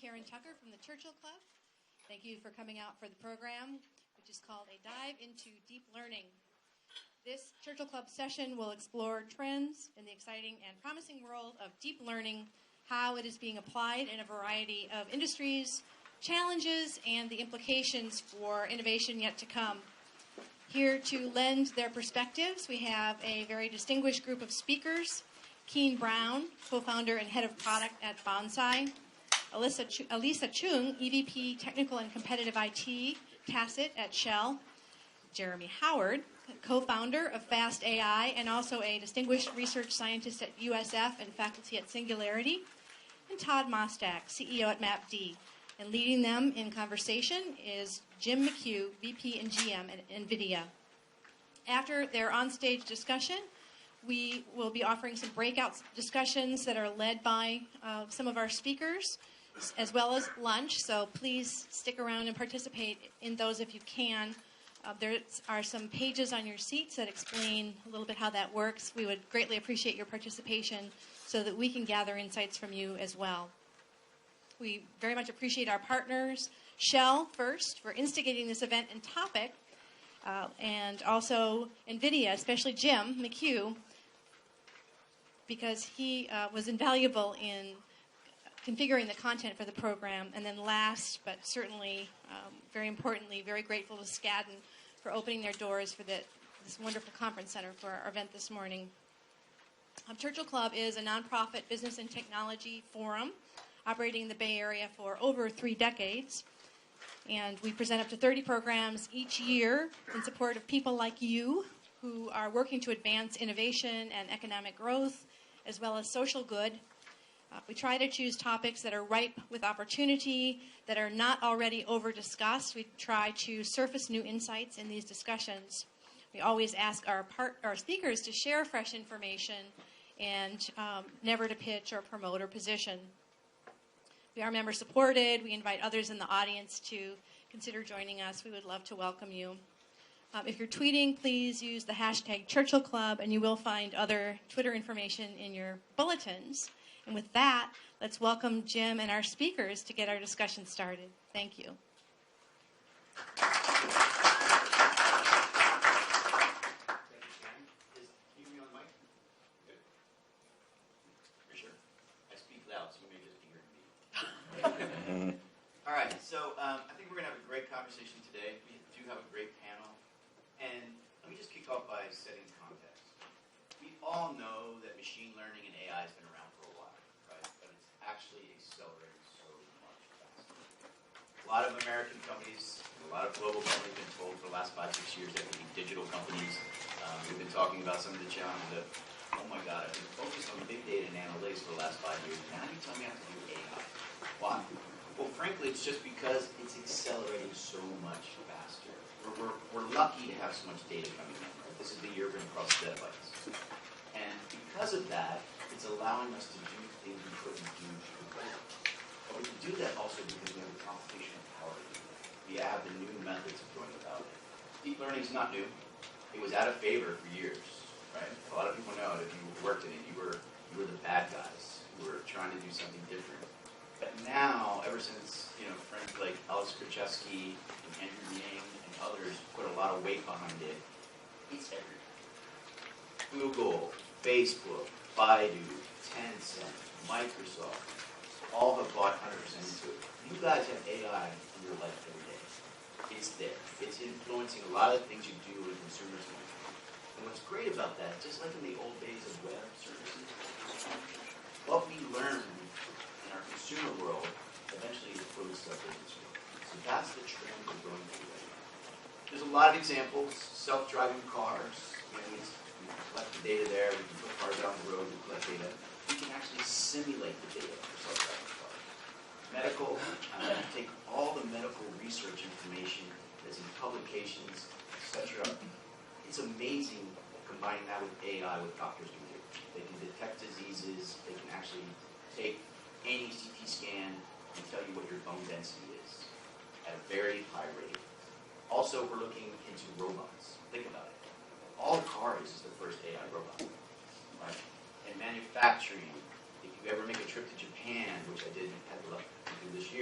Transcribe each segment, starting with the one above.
Karen Tucker from the Churchill Club. Thank you for coming out for the program, which is called A Dive into Deep Learning. This Churchill Club session will explore trends in the exciting and promising world of deep learning, how it is being applied in a variety of industries, challenges, and the implications for innovation yet to come. Here to lend their perspectives, we have a very distinguished group of speakers. Browne, co-founder and head of product at Bonsai. Alisa Choong, EVP Technical and Competitive IT, Tacit at Shell. Jeremy Howard, co-founder of fast.ai and also a distinguished research scientist at USF and faculty at Singularity. And Todd Mostak, CEO at MapD. And leading them in conversation is Jim McHugh, VP and GM at Nvidia. After their onstage discussion, we will be offering some breakout discussions that are led by some of our speakers, as well as lunch. So please stick around and participate in those if you can. There are some pages on your seats that explain a little bit how that works. We would greatly appreciate your participation so that we can gather insights from you as well. We very much appreciate our partners, Shell first, for instigating this event and topic, and also Nvidia, especially Jim McHugh, because he was invaluable in configuring the content for the program. And then last, but certainly very importantly, very grateful to Skadden for opening their doors for this wonderful conference center for our event this morning. Churchill Club is a nonprofit business and technology forum operating in the Bay Area for over 3 decades. And we present up to 30 programs each year in support of people like you who are working to advance innovation and economic growth, as well as social good. We try to choose topics that are ripe with opportunity, that are not already over-discussed. We try to surface new insights in these discussions. We always ask our speakers to share fresh information and never to pitch or promote or position. We are member-supported. We invite others in the audience to consider joining us. We would love to welcome you. If you're tweeting, please use the hashtag Churchill Club, and you will find other Twitter information in your bulletins. And with that, let's welcome Jim and our speakers to get our discussion started. Thank you. All right, so I think we're going to have a great conversation today. We do have a great panel. And let me just kick off by setting context. We all know that machine learning and AI has been around for a while, right? But it's actually accelerating so much faster. A lot of American companies, a lot of global companies have been told for the last 5-6 years that we need digital companies. We've been talking about some of the challenges of, oh my God, I've been focused on big data and analytics for the last 5 years. Now you tell me I have to do AI. Why? Well, frankly, it's just because it's accelerating so much faster. We're lucky to have so much data coming in. Right? This is the year we're going to cross zettabytes. And because of that, it's allowing us to do things we couldn't do before. But we can do that also because we have the computational power to do that. We have the new methods of going about it. Deep learning is not new. It was out of favor for years. Right? A lot of people know that if you worked in it, you were the bad guys. You were trying to do something different. But now, ever since friends like Alex Krzyzewski and Andrew Yang and others put a lot of weight behind it, it's everywhere. Google, Facebook, Baidu, Tencent, Microsoft, all have bought 100% into it. You guys have AI in your life every day. It's there. It's influencing a lot of the things you do in consumers. And what's great about that, just like in the old days of web services, what we learn in our consumer world eventually influences our business world. So that's the trend we're going through right now. There's a lot of examples. Self-driving cars. We collect the data there. We can put cars out on the road. We collect data. We can actually simulate the data for self-driving cars. Medical. Take all the medical research information that's in publications, etc. It's amazing combining that with AI, what doctors can do. They can detect diseases. They can actually take any CT scan and tell you what your bone density is at a very high rate. Also, we're looking into robots. Think about it. All cars is the first AI robot, right? And manufacturing. If you ever make a trip to Japan, which I did have the luck to do this year,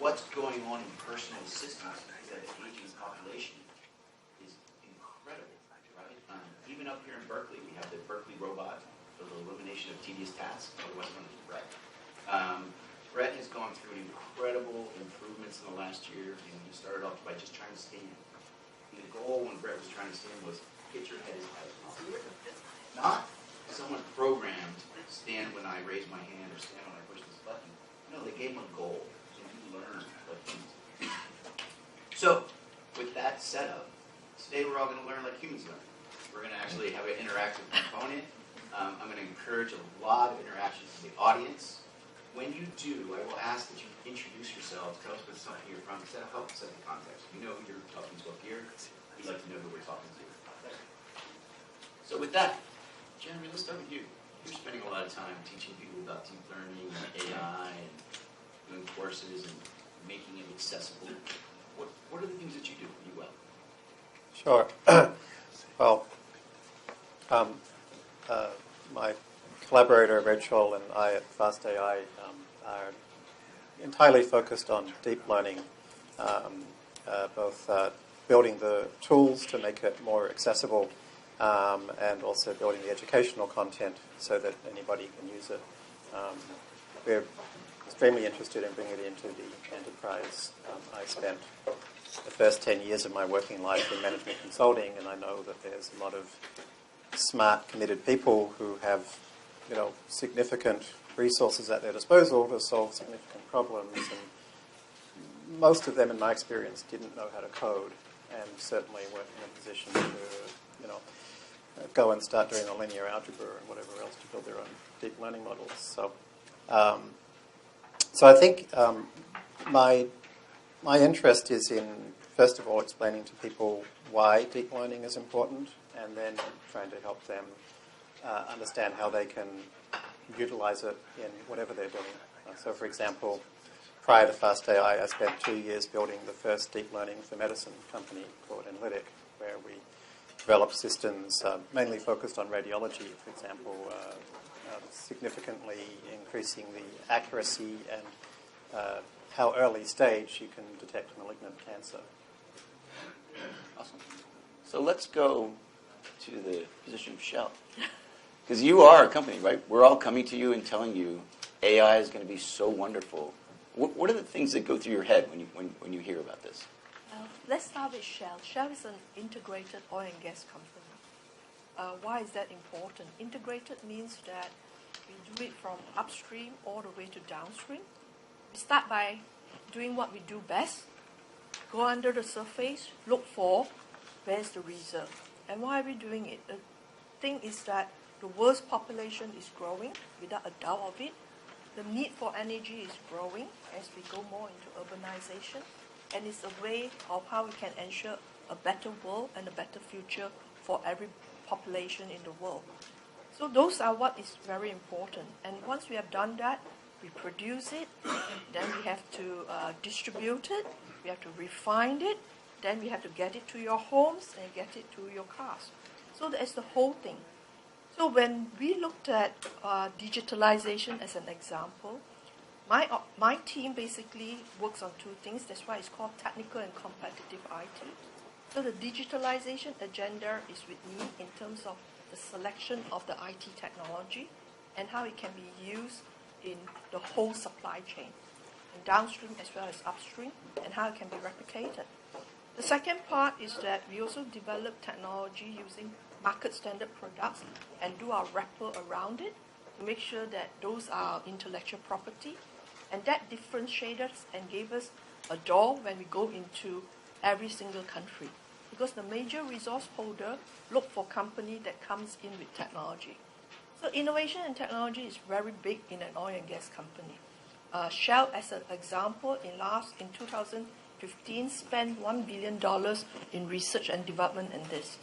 what's going on in personal assistance because of the aging population is incredible, right? Even up here in Berkeley, we have the Berkeley robot for the elimination of tedious tasks, otherwise known as Brett. Brett has gone through incredible improvements in the last year, and he started off by just trying to stand. And the goal when Brett was trying to stand was get your head as high as possible. Not someone programmed stand when I raise my hand or stand when I push this button. No, they gave him a goal, and he learned what he needs. So, with that setup, today we're all going to learn like humans learn. We're going to actually have an interactive component. I'm going to encourage a lot of interactions with the audience. When you do, I will ask that you introduce yourselves, tell us what something you're from, because that'll help set the context. We know who you're talking to up here. We'd like to know who we're talking to. So with that, Jeremy, let's start with you. You're spending a lot of time teaching people about deep learning and AI and doing courses and making it accessible. What are the things that you do really well? Sure. Well, my collaborator Rachel and I at fast.ai are entirely focused on deep learning, both building the tools to make it more accessible and also building the educational content so that anybody can use it. We're extremely interested in bringing it into the enterprise. I spent the first 10 years of my working life in management consulting, and I know that there's a lot of smart, committed people who have, significant resources at their disposal to solve significant problems, and most of them, in my experience, didn't know how to code, and certainly weren't in a position to, go and start doing a linear algebra and whatever else to build their own deep learning models. So I think my interest is in, first of all, explaining to people why deep learning is important, and then trying to help them understand how they can utilize it in whatever they're doing. So, for example, prior to fast.ai, I spent 2 years building the first deep learning for medicine company called Analytic, where we developed systems mainly focused on radiology, for example, significantly increasing the accuracy and how early stage you can detect malignant cancer. Awesome. So let's go to the position of Shell. Because you are a company, right? We're all coming to you and telling you AI is going to be so wonderful. What are the things that go through your head when you hear about this? Let's start with Shell. Shell is an integrated oil and gas company. Why is that important? Integrated means that we do it from upstream all the way to downstream. We start by doing what we do best, go under the surface, look for where's the reserve. And why are we doing it? The thing is that the world's population is growing, without a doubt of it. The need for energy is growing as we go more into urbanization. And it's a way of how we can ensure a better world and a better future for every population in the world. So those are what is very important. And once we have done that, we produce it, then we have to distribute it, we have to refine it, then we have to get it to your homes and get it to your cars. So that's the whole thing. So when we looked at digitalization as an example, my team basically works on two things. That's why it's called technical and competitive IT. So the digitalization agenda is with me in terms of the selection of the IT technology and how it can be used in the whole supply chain, and downstream as well as upstream, and how it can be replicated. The second part is that we also develop technology using market standard products and do our wrapper around it to make sure that those are intellectual property. And that differentiates us and gave us a door when we go into every single country. Because the major resource holder look for company that comes in with technology. So innovation and technology is very big in an oil and gas company. Shell, as an example, in 2015 spent $1 billion in research and development in this.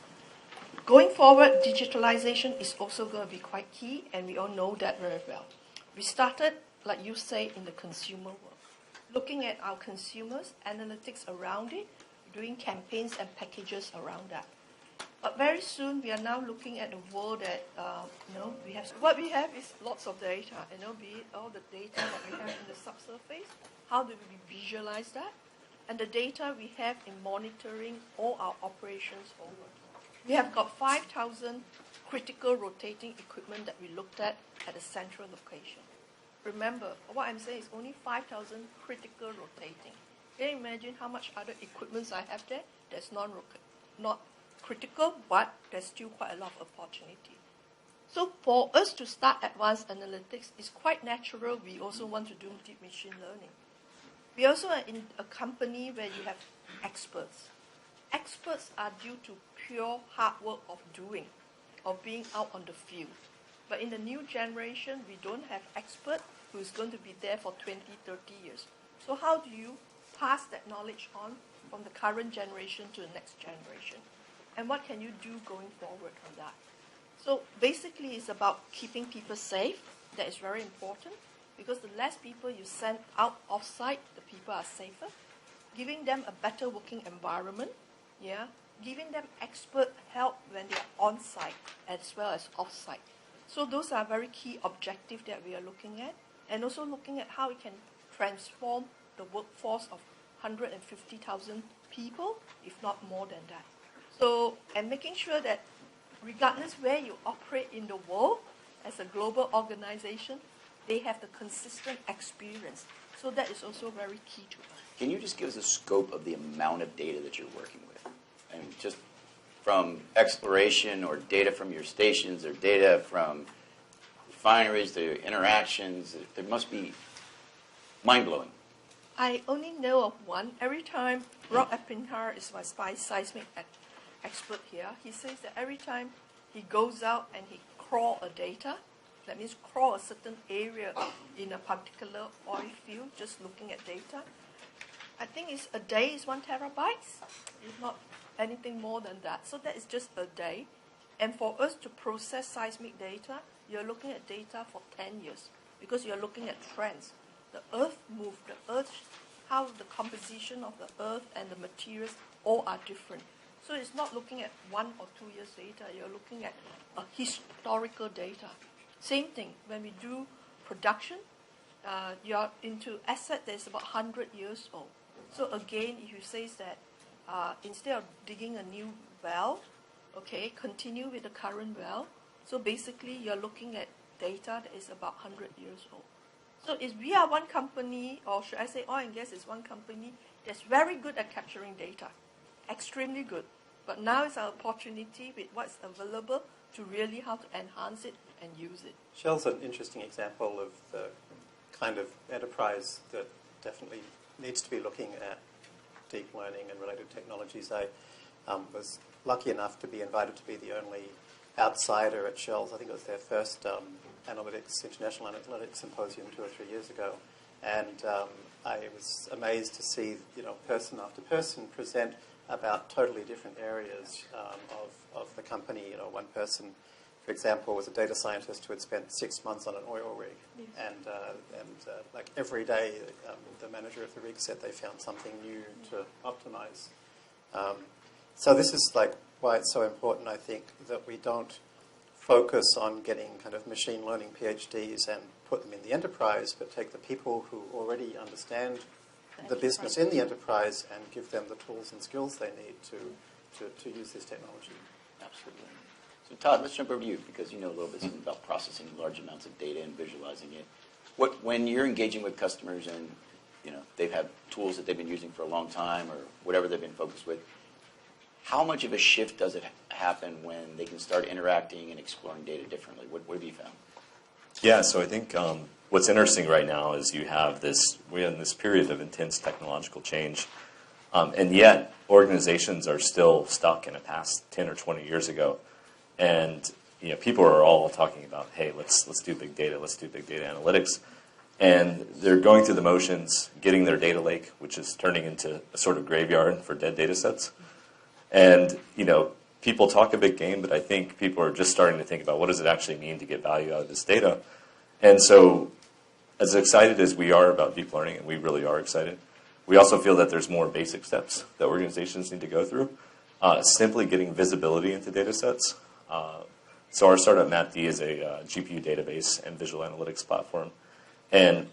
Going forward, digitalization is also going to be quite key, and we all know that very well. We started, like you say, in the consumer world, looking at our consumers, analytics around it, doing campaigns and packages around that. But very soon, we are now looking at a world that, what we have is lots of data, be it all the data that we have in the subsurface, how do we visualize that. And the data we have in monitoring all our operations forward. We have got 5,000 critical rotating equipment that we looked at a central location. Remember, what I'm saying is only 5,000 critical rotating. Can you imagine how much other equipment I have there that's not critical, but there's still quite a lot of opportunity. So for us to start advanced analytics, it's quite natural we also want to do deep machine learning. We also are in a company where you have experts. Experts are due to pure hard work of doing, of being out on the field. But in the new generation, we don't have expert who is going to be there for 20, 30 years. So how do you pass that knowledge on from the current generation to the next generation? And what can you do going forward on that? So basically, it's about keeping people safe. That is very important, because the less people you send out off-site, the people are safer. Giving them a better working environment, giving them expert help when they are on-site as well as off-site. So those are very key objectives that we are looking at, and also looking at how we can transform the workforce of 150,000 people, if not more than that. So, and making sure that regardless where you operate in the world, as a global organization, they have the consistent experience. So that is also very key to us. Can you just give us a scope of the amount of data that you're working with? And just from exploration or data from your stations or data from refineries to interactions, there must be mind-blowing. I only know of one. Every time, Rob Eppinghar is my seismic expert here, he says that every time he goes out and he crawl a data, that means crawl a certain area in a particular oil field, just looking at data, I think it's a day is 1 terabyte. It's not anything more than that. So that is just a day. And for us to process seismic data, you're looking at data for 10 years, because you're looking at trends. The earth moved, how the composition of the earth and the materials all are different. So it's not looking at 1 or 2 years data, you're looking at a historical data. Same thing, when we do production, you're into asset that's about 100 years old. So again, if you say that instead of digging a new well, continue with the current well. So basically, you're looking at data that is about 100 years old. So we are one company, or should I say oil and gas is one company that's very good at capturing data, extremely good. But now it's our opportunity with what's available to really how to enhance it and use it. Shell's an interesting example of the kind of enterprise that definitely needs to be looking at deep learning and related technologies. I was lucky enough to be invited to be the only outsider at Shell's. I think it was their first International Analytics Symposium 2 or 3 years ago. And I was amazed to see, person after person present about totally different areas of the company. One person, for example, was a data scientist who had spent 6 months on an oil rig. Yes. And like every day, the manager of the rig said they found something new to optimize. So this is like why it's so important, I think, that we don't focus on getting kind of machine learning PhDs and put them in the enterprise, but take the people who already understand the business in the enterprise and give them the tools and skills they need to use this technology. Absolutely. So Todd, let's jump over to you, because you know a little bit about processing large amounts of data and visualizing it. When you're engaging with customers and they've had tools that they've been using for a long time or whatever they've been focused with, how much of a shift does it happen when they can start interacting and exploring data differently? What have you found? Yeah, so I think what's interesting right now is we're in this period of intense technological change, and yet organizations are still stuck in a past 10 or 20 years ago. And people are all talking about, hey, let's do big data, let's do big data analytics. And they're going through the motions, getting their data lake, which is turning into a sort of graveyard for dead data sets. And, people talk a big game, but I think people are just starting to think about what does it actually mean to get value out of this data. And so as excited as we are about deep learning, and we really are excited, we also feel that there's more basic steps that organizations need to go through. Simply getting visibility into data sets. So our startup, MapD, is a GPU database and visual analytics platform. And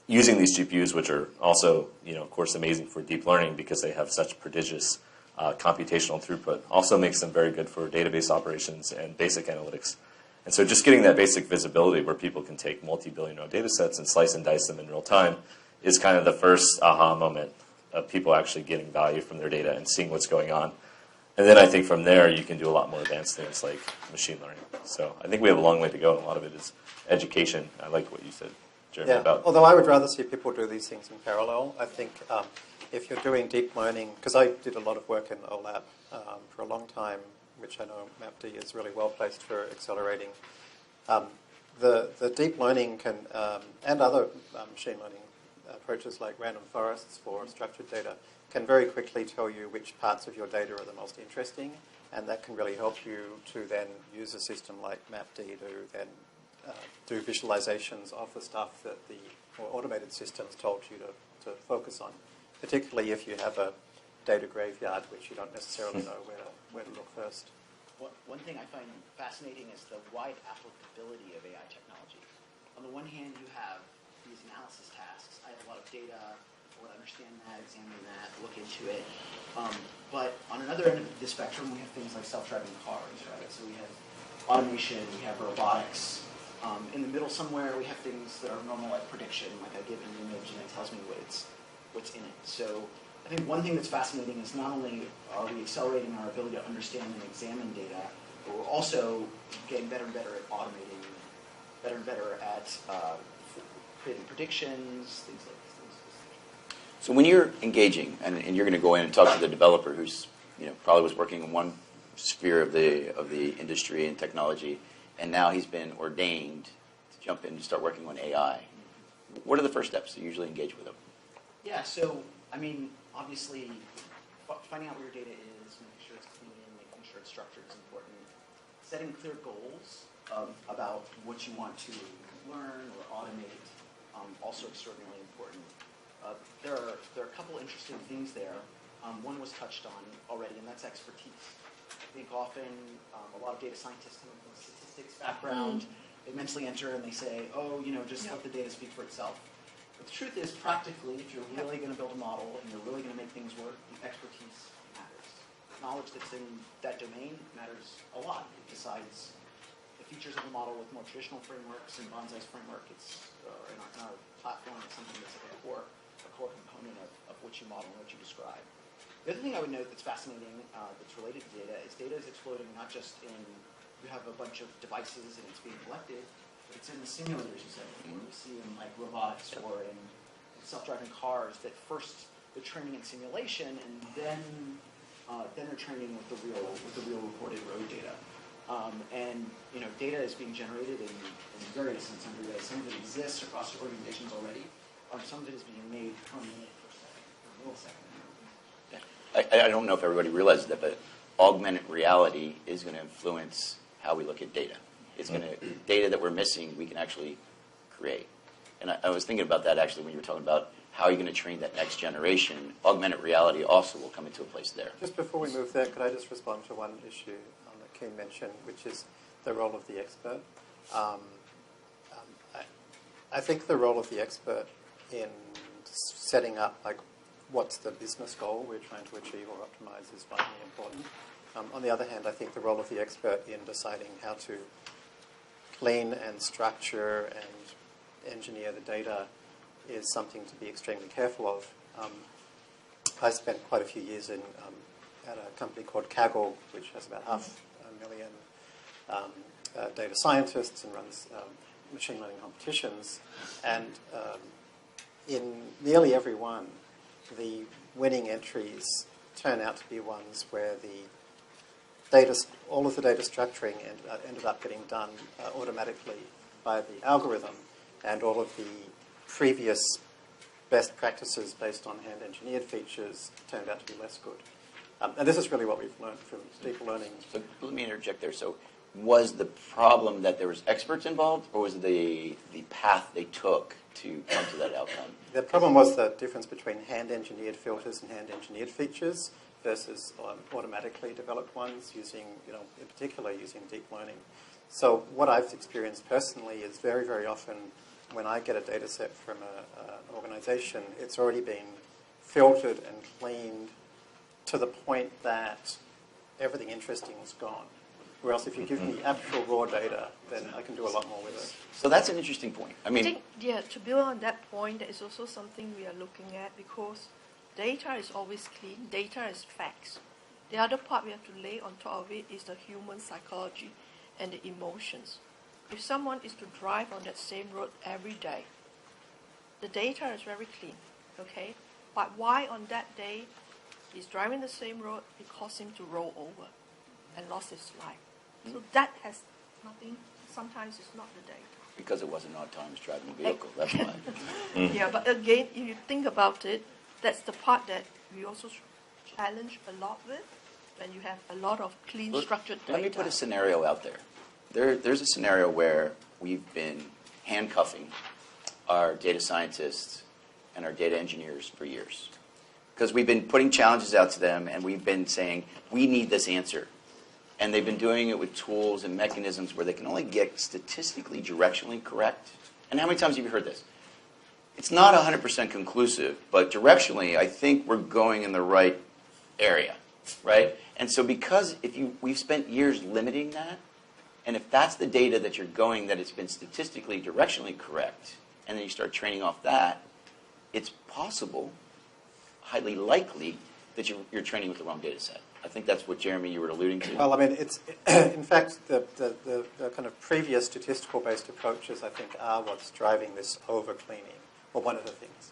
using these GPUs, which are also, of course, amazing for deep learning because they have such prodigious computational throughput, also makes them very good for database operations and basic analytics. And so just getting that basic visibility where people can take multi-billion row data sets and slice and dice them in real time is kind of the first aha moment of people actually getting value from their data and seeing what's going on. And then I think from there you can do a lot more advanced things like machine learning. So I think we have a long way to go, and a lot of it is education. I like what you said, Jeremy, about... Although I would rather see people do these things in parallel. I think if you're doing deep learning, because I did a lot of work in OLAP for a long time, which I know MapD is really well placed for accelerating. The deep learning can, and other machine learning approaches like random forests for structured data, can very quickly tell you which parts of your data are the most interesting, and that can really help you to then use a system like MapD to then do visualizations of the stuff that the more automated systems told you to focus on, particularly if you have a data graveyard which you don't necessarily know where to look first. One thing I find fascinating is the wide applicability of AI technology. On the one hand, you have these analysis tasks. I have a lot of data, I want to understand that, examine that, look into it. But on another end of the spectrum, we have things like self-driving cars, right? So we have automation, we have robotics. In the middle somewhere, we have things that are normal like prediction, like I give an image and it tells me what's in it. So I think one thing that's fascinating is not only are we accelerating our ability to understand and examine data, but we're also getting better and better at automating, better and better at creating predictions, things like this. So when you're engaging, and you're going to go in and talk to the developer who's probably was working in one sphere of the industry and technology, and now he's been ordained to jump in and start working on AI, what are the first steps to usually engage with them? Yeah, so obviously, finding out where your data is, making sure it's clean, making sure it's structured is important. Setting clear goals about what you want to learn or automate, also extraordinarily important. There are a couple interesting things there. One was touched on already, and that's expertise. I think often a lot of data scientists come from a statistics background. They mentally enter and they say, just let the data speak for itself. But the truth is, practically, if you're really going to build a model and you're really going to make things work, the expertise matters. Knowledge that's in that domain matters a lot. It decides the features of the model with more traditional frameworks. In Bonsai's framework, it's in our platform, it's something that's like a core component of what you model and what you describe. The other thing I would note that's fascinating that's related to data is exploding not just in you have a bunch of devices and it's being collected, but it's in the simulators you said before. We see in like robotics or in self-driving cars that first they're training in simulation and then they're training with the real reported road data. And data is being generated in various and sundry ways. Some of it exists across organizations already. Some of it is being made per minute, per second, per millisecond. I don't know if everybody realizes that, but augmented reality is going to influence how we look at data. It's going to data that we're missing, we can actually create. And I was thinking about that actually when you were talking about how you're going to train that next generation. Augmented reality also will come into a place there. Just before we move there, could I just respond to one issue that Kim mentioned, which is the role of the expert? I think the role of the expert in setting up what's the business goal we're trying to achieve or optimize is vitally important. On the other hand, I think the role of the expert in deciding how to clean and structure and engineer the data is something to be extremely careful of. I spent quite a few years at a company called Kaggle, which has about 500,000 data scientists and runs machine learning competitions. And in nearly every one, the winning entries turn out to be ones where all of the data structuring ended up getting done automatically by the algorithm, and all of the previous best practices based on hand-engineered features turned out to be less good. And this is really what we've learned from deep learning. So let me interject there. So was the problem that there was experts involved, or was it the path they took to come to that outcome? The problem was the difference between hand-engineered filters and hand-engineered features versus automatically developed ones using, in particular using deep learning. So what I've experienced personally is very, very often when I get a data set from an organization, it's already been filtered and cleaned to the point that everything interesting is gone. Whereas if you give me actual raw data, then I can do a lot more with it. So that's an interesting point. I mean, To build on that point, that is also something we are looking at, because data is always clean, data is facts. The other part we have to lay on top of it is the human psychology and the emotions. If someone is to drive on that same road every day, the data is very clean, okay? But why on that day he's driving the same road, it caused him to roll over and lost his life. So that has nothing, sometimes it's not the data. because it was an autonomous driving vehicle, that's why. Yeah, but again, if you think about it, that's the part that we also challenge a lot with, when you have a lot of clean, structured data. Let me put a scenario out there. There's a scenario where we've been handcuffing our data scientists and our data engineers for years. Because we've been putting challenges out to them, and we've been saying, we need this answer. And they've been doing it with tools and mechanisms where they can only get statistically directionally correct. And how many times have you heard this? It's not 100% conclusive, but directionally, I think we're going in the right area, right? And so because we've spent years limiting that, and if that's the data that you're going, that it's been statistically directionally correct, and then you start training off that, it's possible, highly likely, that you're training with the wrong data set. I think that's what, Jeremy, you were alluding to. Well, I mean, it's in fact the kind of previous statistical-based approaches, I think, are what's driving this over-cleaning, or one of the things.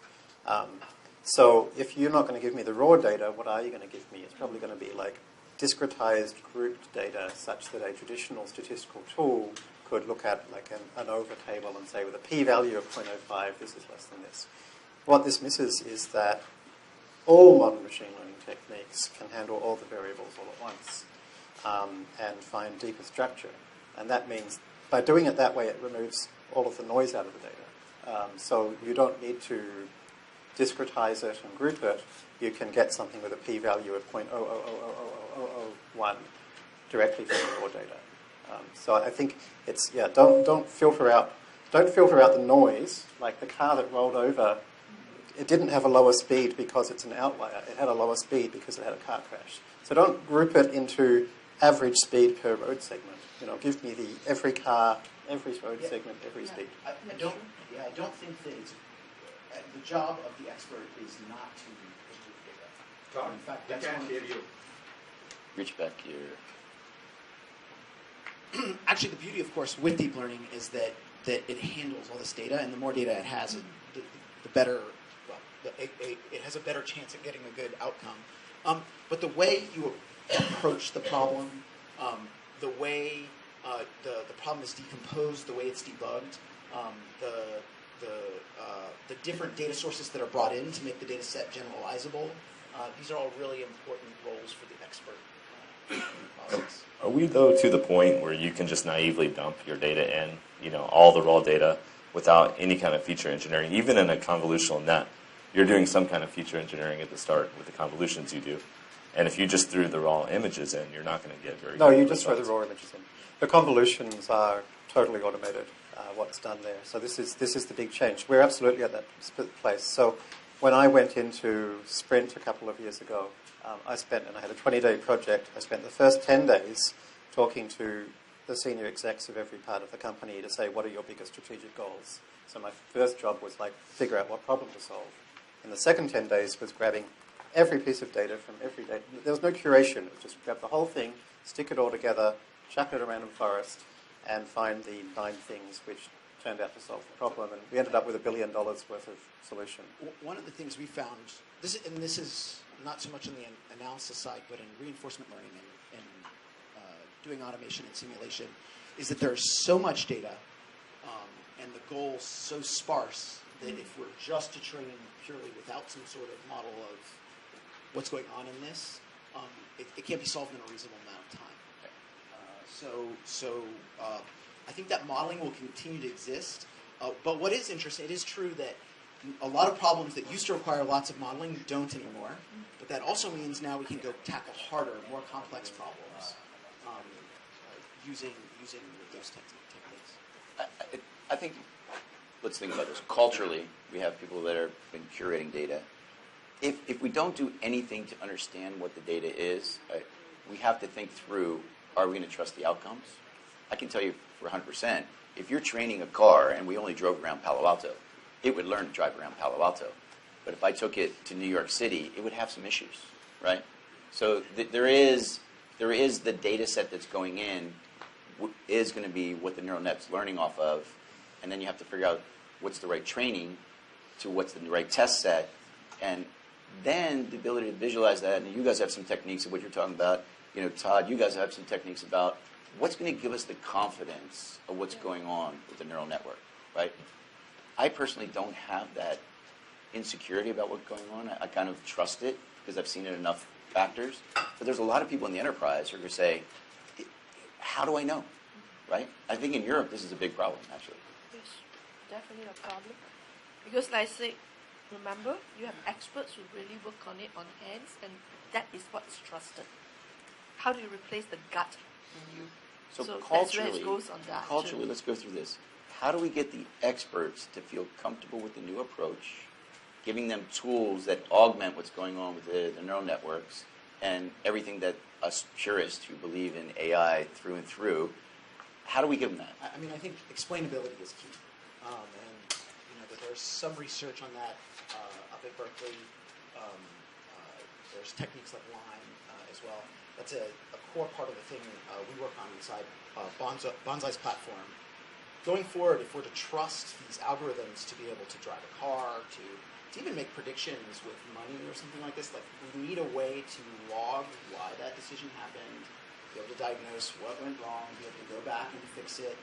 So if you're not going to give me the raw data, what are you going to give me? It's probably going to be like discretized grouped data, such that a traditional statistical tool could look at like an over table and say, with a p-value of 0.05, this is less than this. What this misses is that all modern machine learning techniques can handle all the variables all at once and find deeper structure. And that means by doing it that way, it removes all of the noise out of the data. So you don't need to discretize it and group it. You can get something with a p-value of 0.0000001 directly from the raw data. So I think it's, don't filter out the noise, like the car that rolled over. It didn't have a lower speed because it's an outlier. It had a lower speed because it had a car crash. So don't group it into average speed per road segment. Give me every car, every road segment, every speed. I don't think that it's, the job of the expert is not to improve data. Todd, In fact, I that's can't one of hear the- you. Reach back here. Actually, the beauty, of course, with deep learning is that it handles all this data, and the more data it has, the better. Well, it has a better chance at getting a good outcome. But the way you approach the problem, the way the problem is decomposed, the way it's debugged, the different data sources that are brought in to make the data set generalizable, these are all really important roles for the expert in the process. Are we, though, to the point where you can just naively dump your data in, all the raw data without any kind of feature engineering? Even in a convolutional net, you're doing some kind of feature engineering at the start with the convolutions you do. And if you just threw the raw images in, you're not going to get very No, good you just throw the results. raw images in. The convolutions are totally automated, what's done there. So this is the big change. We're absolutely at that place. So when I went into Sprint a couple of years ago, I had a 20-day project. I spent the first 10 days talking to the senior execs of every part of the company to say, what are your biggest strategic goals? So my first job was figure out what problem to solve. And the second 10 days was grabbing every piece of data from every data. There was no curation. It was just grab the whole thing, stick it all together, chuck it at a random forest, and find the 9 things which turned out to solve the problem. And we ended up with $1 billion worth of solution. One of the things we found, this is not so much on the analysis side, but in reinforcement learning and doing automation and simulation, is that there's so much data and the goals so sparse that if we're just to train purely without some sort of model of what's going on in this, it can't be solved in a reasonable amount of time. So I think that modeling will continue to exist. But what is interesting, it is true that a lot of problems that used to require lots of modeling don't anymore. But that also means now we can go tackle harder, more complex problems using those techniques. I think let's think about this. Culturally, we have people that have been curating data. If we don't do anything to understand what the data is, we have to think through, are we going to trust the outcomes? I can tell you for 100%, if you're training a car and we only drove around Palo Alto, it would learn to drive around Palo Alto. But if I took it to New York City, it would have some issues, right? So there is the data set that's going in is going to be what the neural net's learning off of, and then you have to figure out what's the right training to what's the right test set, and then the ability to visualize that. And you guys have some techniques of what you're talking about. You know, Todd, you guys have some techniques about what's going to give us the confidence of what's going on with the neural network, right? I personally don't have that insecurity about what's going on. I kind of trust it because I've seen it in enough factors. But there's a lot of people in the enterprise who are going to say, how do I know, right? I think in Europe this is a big problem, actually. Yes, definitely a problem. Because like I say, remember, you have experts who really work on it on hands, and that is what's trusted. How do you replace the gut in you? So that's culturally, where it goes on that culturally, too. let's go through this. How do we get the experts to feel comfortable with the new approach, giving them tools that augment what's going on with the neural networks and everything that us purists who believe in AI through and through, how do we give them that? I mean, I think explainability is key. And there's some research on that up at Berkeley. There's techniques like Line as well. That's a core part of the thing we work on inside Bonsai's platform. Going forward, if we're to trust these algorithms to be able to drive a car, to even make predictions with money or something like this, like we need a way to log why that decision happened, be able to diagnose what went wrong, be able to go back and fix it.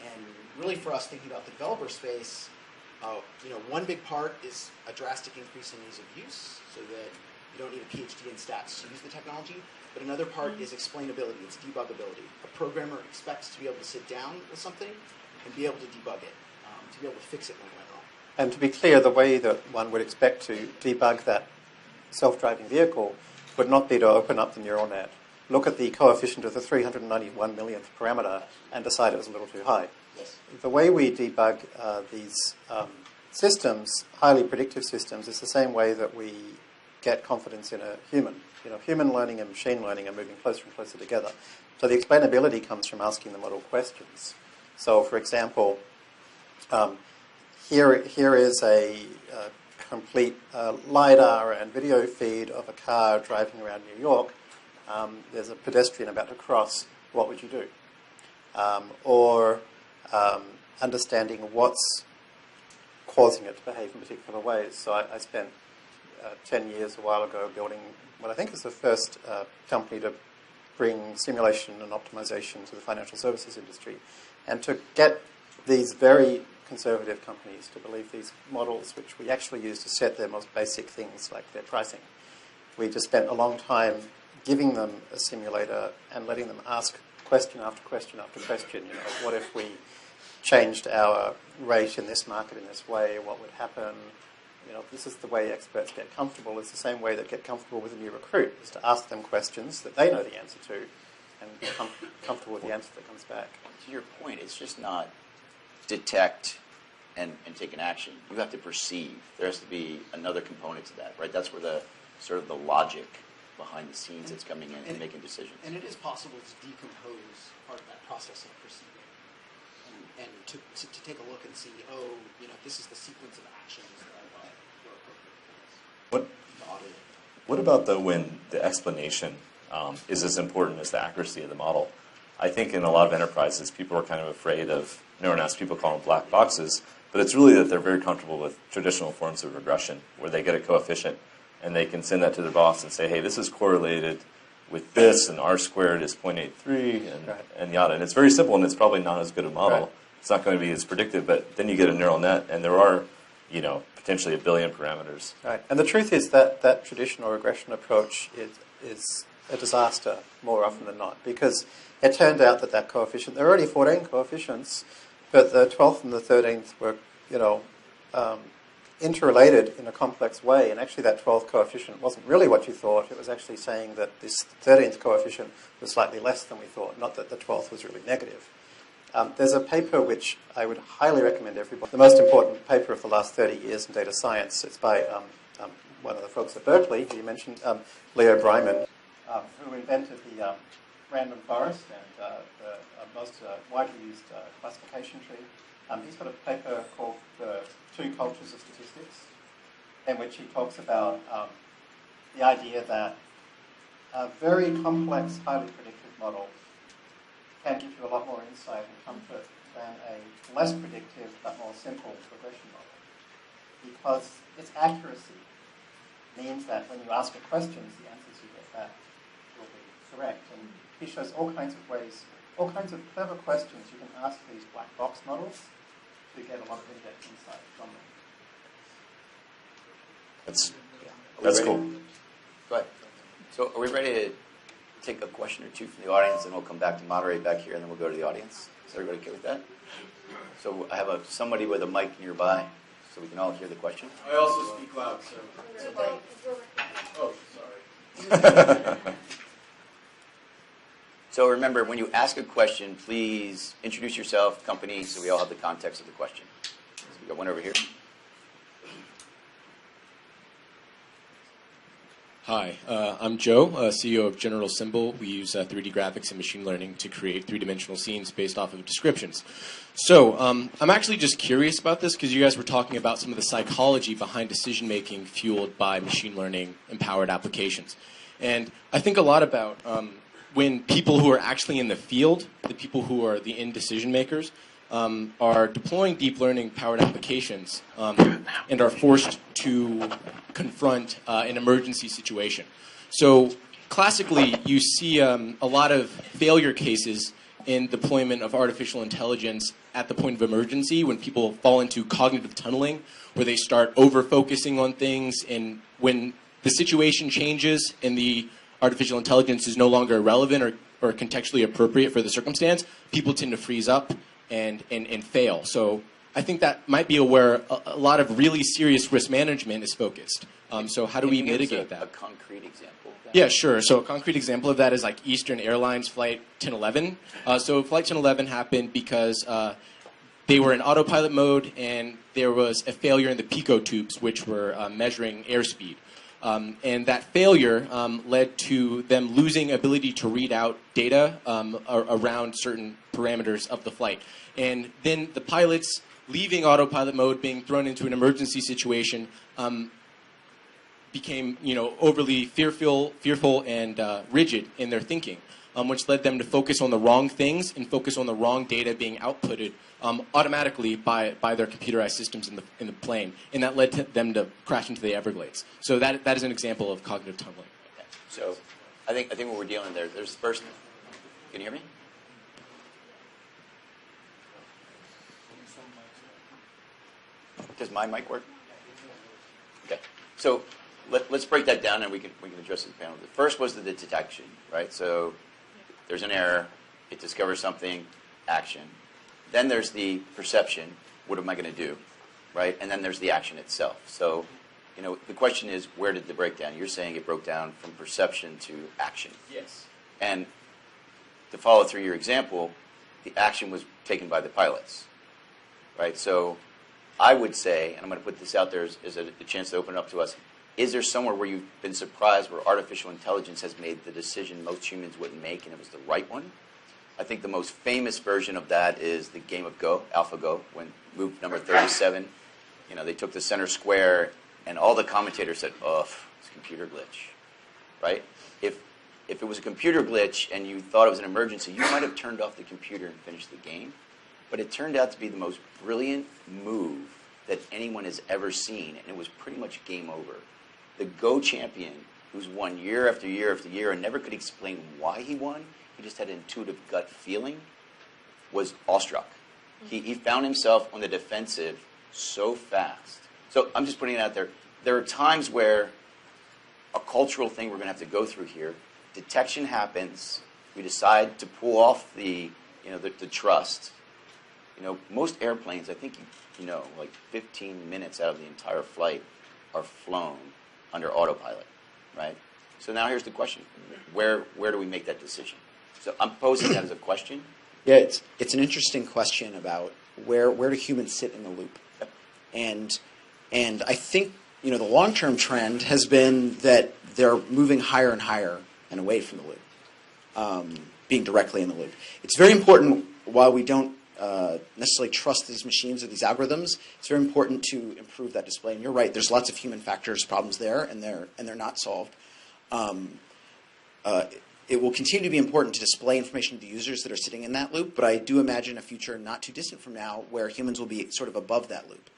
And really for us thinking about the developer space, one big part is a drastic increase in ease of use so that you don't need a PhD in stats to use the technology. But another part is explainability, it's debugability. A programmer expects to be able to sit down with something and be able to debug it, to be able to fix it when it went wrong. And to be clear, the way that one would expect to debug that self-driving vehicle would not be to open up the neural net, look at the coefficient of the 391 millionth parameter, and decide it was a little too high. Yes. The way we debug these systems, highly predictive systems, is the same way that we get confidence in a human. Human learning and machine learning are moving closer and closer together. So the explainability comes from asking the model questions. So, for example, here is a complete LiDAR and video feed of a car driving around New York. There's a pedestrian about to cross. What would you do? Or understanding what's causing it to behave in particular ways. So I spent 10 years a while ago building what I think is the first company to bring simulation and optimization to the financial services industry. And to get these very conservative companies to believe these models, which we actually use to set their most basic things like their pricing. We just spent a long time giving them a simulator and letting them ask question after question after question. What if we changed our rate in this market in this way? What would happen? This is the way experts get comfortable. It's the same way that get comfortable with a new recruit, is to ask them questions that they know the answer to and be comfortable with the answer that comes back. To your point, it's just not detect and take an action. You have to perceive. There has to be another component to that, right? That's where the sort of the logic behind the scenes that's coming in and making decisions. And it is possible to decompose part of that process of perceiving. And to take a look and see, this is the sequence of actions that I thought were appropriate. What about, though, when the explanation is as important as the accuracy of the model? I think in a lot of enterprises, people are kind of afraid of neural nets. People call them black boxes. But it's really that they're very comfortable with traditional forms of regression, where they get a coefficient, and they can send that to their boss and say, hey, this is correlated with this, and R squared is 0.83, and yada. And it's very simple, and it's probably not as good a model. Right. It's not going to be as predictive, but then you get a neural net, and there are, potentially 1 billion parameters. Right. And the truth is that traditional regression approach is a disaster more often than not, because it turned out that coefficient, there are already 14 coefficients, but the 12th and the 13th were, interrelated in a complex way, and actually that 12th coefficient wasn't really what you thought. It was actually saying that this 13th coefficient was slightly less than we thought, not that the 12th was really negative. There's a paper which I would highly recommend everybody. The most important paper of the last 30 years in data science. It's by one of the folks at Berkeley, who you mentioned, Leo Breiman, who invented the random forest and the most widely used classification tree. He's got a paper called The Two Cultures of Statistics, in which he talks about the idea that a very complex, highly predictive model can give you a lot more insight and comfort than a less predictive but more simple regression model. Because its accuracy means that when you ask it questions, the answers you get back will be correct. And he shows all kinds of ways, all kinds of clever questions you can ask these black box models to get a lot of in-depth insight from them. That's cool. Go ahead. So are we ready to take a question or two from the audience, and we'll come back to moderate back here, and then we'll go to the audience? Is everybody okay with that? So I have somebody with a mic nearby, so we can all hear the question. I also speak loud, so it's okay. Oh, sorry. So remember, when you ask a question, please introduce yourself, company, so we all have the context of the question. So we got one over here. Hi, I'm Joe, CEO of General Symbol. We use 3D graphics and machine learning to create three-dimensional scenes based off of descriptions. So I'm actually just curious about this because you guys were talking about some of the psychology behind decision-making fueled by machine learning-empowered applications. And I think a lot about when people who are actually in the field, the people who are the end decision makers, are deploying deep learning-powered applications and are forced to confront an emergency situation. So classically, you see a lot of failure cases in deployment of artificial intelligence at the point of emergency when people fall into cognitive tunneling, where they start over-focusing on things, and when the situation changes and the artificial intelligence is no longer relevant or contextually appropriate for the circumstance, people tend to freeze up and fail. So I think that might be where a lot of really serious risk management is focused. So how do we mitigate that? A concrete example of that? Yeah, sure. So a concrete example of that is like Eastern Airlines Flight 1011. So Flight 1011 happened because they were in autopilot mode and there was a failure in the pico tubes, which were measuring airspeed. And that failure led to them losing ability to read out data around certain parameters of the flight. And then the pilots leaving autopilot mode, being thrown into an emergency situation, became overly fearful and rigid in their thinking, which led them to focus on the wrong things and focus on the wrong data being outputted automatically by their computerized systems in the plane, and that led them to crash into the Everglades. So that is an example of cognitive tunneling. Okay. So I think what we're dealing with there's first. Can you hear me? Does my mic work? Okay. So let's break that down, and we can address it in the panel. The first was the detection, right? So there's an error, it discovers something, action. Then there's the perception, what am I going to do, right? And then there's the action itself. So, the question is, where did the breakdown? You're saying it broke down from perception to action. Yes. And to follow through your example, the action was taken by the pilots, right? So I would say, and I'm going to put this out there as a chance to open it up to us, is there somewhere where you've been surprised where artificial intelligence has made the decision most humans wouldn't make and it was the right one? I think the most famous version of that is the game of Go, AlphaGo, when move number 37, they took the center square and all the commentators said, oh, it's a computer glitch, right? If it was a computer glitch and you thought it was an emergency, you might have turned off the computer and finished the game. But it turned out to be the most brilliant move that anyone has ever seen, and it was pretty much game over. The Go champion, who's won year after year after year and never could explain why he won, he just had an intuitive gut feeling, was awestruck. He found himself on the defensive so fast. So I'm just putting it out there. There are times where a cultural thing we're going to have to go through here. Detection happens. We decide to pull off the trust. Most airplanes, I think like 15 minutes out of the entire flight are flown under autopilot, right? So now here's the question: where do we make that decision? So I'm posing that as a question, Yeah, it's an interesting question about where do humans sit in the loop, and I think the long-term trend has been that they're moving higher and higher and away from the loop, being directly in the loop. It's very important. While we don't necessarily trust these machines or these algorithms, it's very important to improve that display. And you're right. There's lots of human factors problems there, and they're not solved. It will continue to be important to display information to the users that are sitting in that loop, but I do imagine a future not too distant from now where humans will be sort of above that loop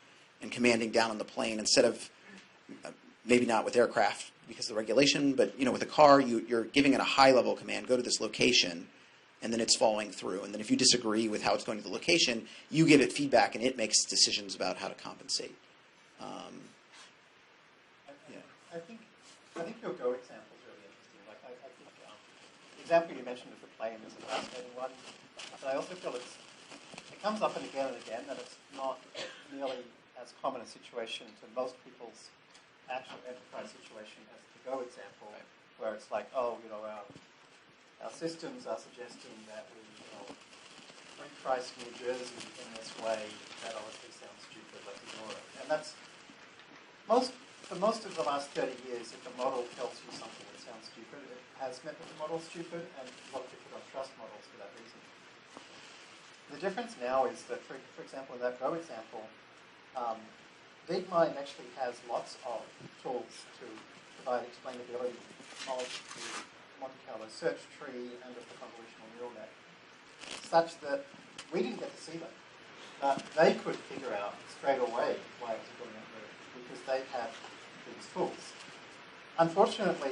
and commanding down on the plane instead of, maybe not with aircraft because of the regulation, but with a car, you're giving it a high-level command, go to this location, and then it's following through. And then if you disagree with how it's going to the location, you give it feedback, and it makes decisions about how to compensate. I think your Go example is really interesting. Like I think the example you mentioned of the plane is a fascinating one, but I also feel it comes up and again, that it's not nearly as common a situation to most people's actual enterprise situation as the Go example, where it's like, our systems are suggesting that we reprice New Jersey in this way. That obviously sounds stupid. Let's ignore it. And that's for most of the last 30 years, if a model tells you something that sounds stupid, it has meant that the model's stupid, and a lot of people don't trust models for that reason. The difference now is that, for example, in that Go example, DeepMind actually has lots of tools to provide explainability of the Monte Carlo search tree and of the convolutional neural net, such that we didn't get to see them. They could figure out straight away why it was doing that move because they had these tools. Unfortunately,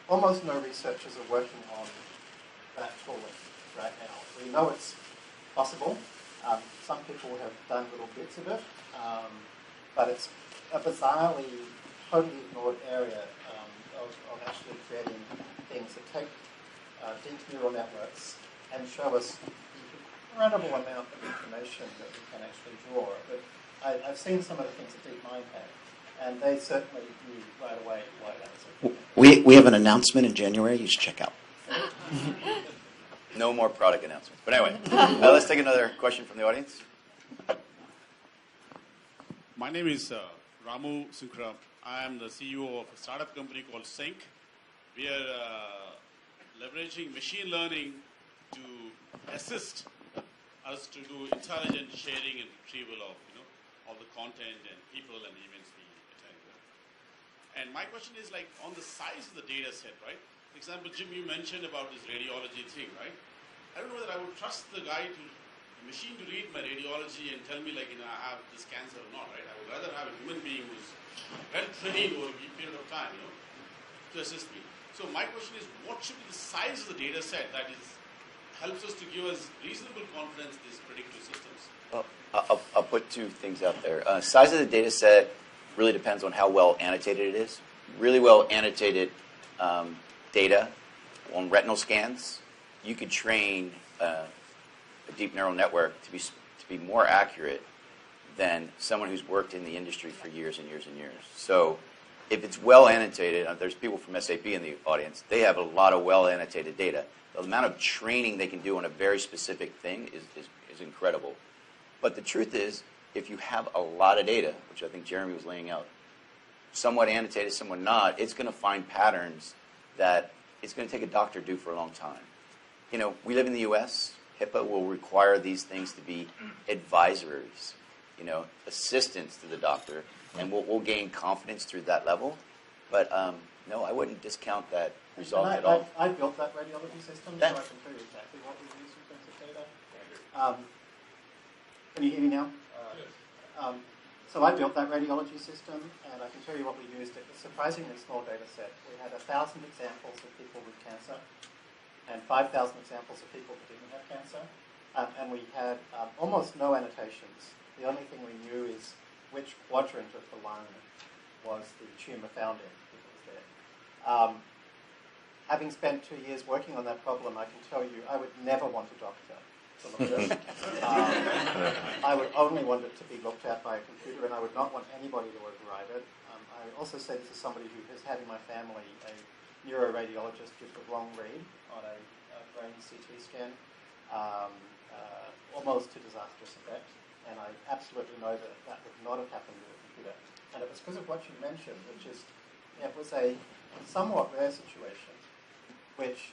almost no researchers are working on that tooling right now. We know it's possible. Some people have done little bits of it, but it's a bizarrely, totally ignored area of actually creating things that take deep neural networks and show us the incredible amount of information that we can actually draw. But I've seen some of the things that DeepMind had, and they certainly knew right away why that was important. We have an announcement in January you should check out. No more product announcements. But anyway, let's take another question from the audience. My name is Ramu Sunkara. I am the CEO of a startup company called Sync. We are leveraging machine learning to assist us to do intelligent sharing and retrieval of all the content and people and events we attend. And my question is on the size of the data set, right? For example, Jim, you mentioned about this radiology thing, right? I don't know that I would trust the machine to read my radiology and tell me I have this cancer or not, right? I would rather have a human being who's well trained over a period of time, to assist me. So my question is, what should be the size of the data set that helps us to give us reasonable confidence in these predictive systems? Well, I'll put two things out there. Size of the data set really depends on how well annotated it is. Really well annotated data on retinal scans, you could train a deep neural network to be more accurate than someone who's worked in the industry for years and years and years. So if it's well annotated, there's people from SAP in the audience, they have a lot of well annotated data. The amount of training they can do on a very specific thing is incredible. But the truth is, if you have a lot of data, which I think Jeremy was laying out, somewhat annotated, somewhat not, it's going to find patterns that it's going to take a doctor to do for a long time. We live in the U.S. HIPAA will require these things to be advisories, assistance to the doctor, and we'll gain confidence through that level. But no, I wouldn't discount that result at all. I built that radiology system, so I can tell you exactly what we use in terms of data. Can you hear me now? Yes. So I built that radiology system, and I can tell you what we used. It was a surprisingly small data set. We had 1,000 examples of people with cancer and 5,000 examples of people who didn't have cancer. And we had almost no annotations. The only thing we knew is which quadrant of the lung was the tumor found in, if it was there. Having spent 2 years working on that problem, I can tell you I would never want a doctor to look at it. I would only want it to be looked at by a computer, and I would not want anybody to override it. I also say this as somebody who has had in my family a neuroradiologist give the wrong read on a brain CT scan. almost to disastrous effect. And I absolutely know that that would not have happened with a computer. And it was because of what you mentioned, which is it was a somewhat rare situation, which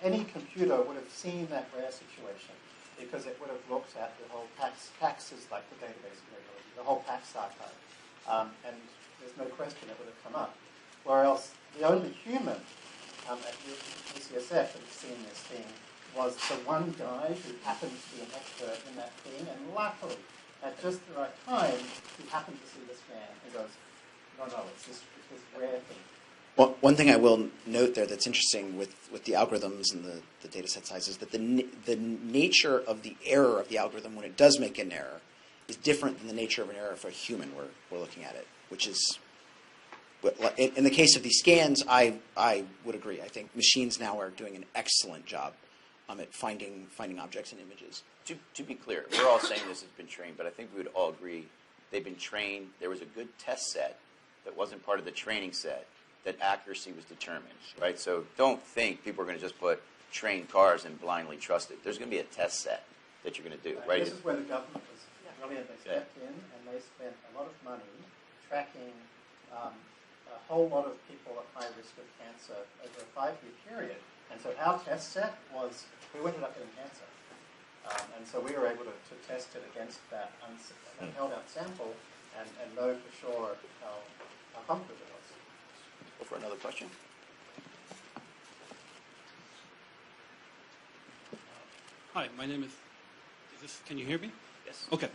any computer would have seen that rare situation because it would have looked at the whole PAX is like the database capability, the whole PAX archive. And there's no question it would have come up. Whereas the only human at UCSF that had seen this thing was the one guy who happened to be an expert in that thing, and luckily, at just the right time, he happened to see the scan and goes, no, it's this rare thing. Well, one thing I will note there that's interesting with the algorithms and the data set size is that the nature of the error of the algorithm when it does make an error is different than the nature of an error for a human we're looking at it, which is, in the case of these scans, I would agree. I think machines now are doing an excellent job at finding objects and images. To be clear, we're all saying this has been trained, but I think we would all agree they've been trained. There was a good test set that wasn't part of the training set that accuracy was determined, right? So don't think people are going to just put trained cars and blindly trust it. There's going to be a test set that you're going to do, right? This is where the government was brilliant. They stepped in and they spent a lot of money tracking a whole lot of people at high risk of cancer over a 5-year period. And so our test set was, we ended up getting cancer. And so we were able to test it against that held out sample and know for sure how comfortable it was. Go for another question. Hi, my name is can you hear me? Yes. Okay.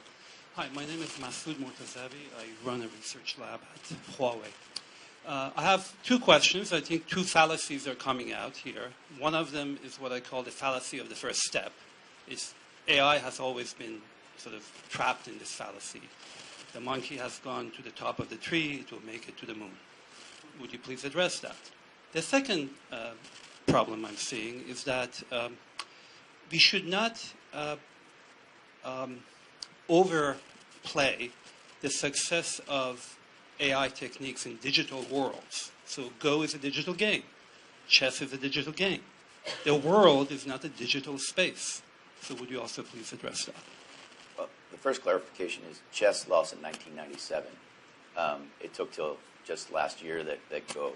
Hi, my name is Masoud Mortazavi. I run a research lab at Huawei. I have two questions. I think two fallacies are coming out here. One of them is what I call the fallacy of the first step. It's AI has always been sort of trapped in this fallacy. The monkey has gone to the top of the tree, it will make it to the moon. Would you please address that? The second problem I'm seeing is that we should not overplay the success of AI techniques in digital worlds. So Go is a digital game. Chess is a digital game. The world is not a digital space. So would you also please address that? Well, the first clarification is chess lost in 1997. It took till just last year that Go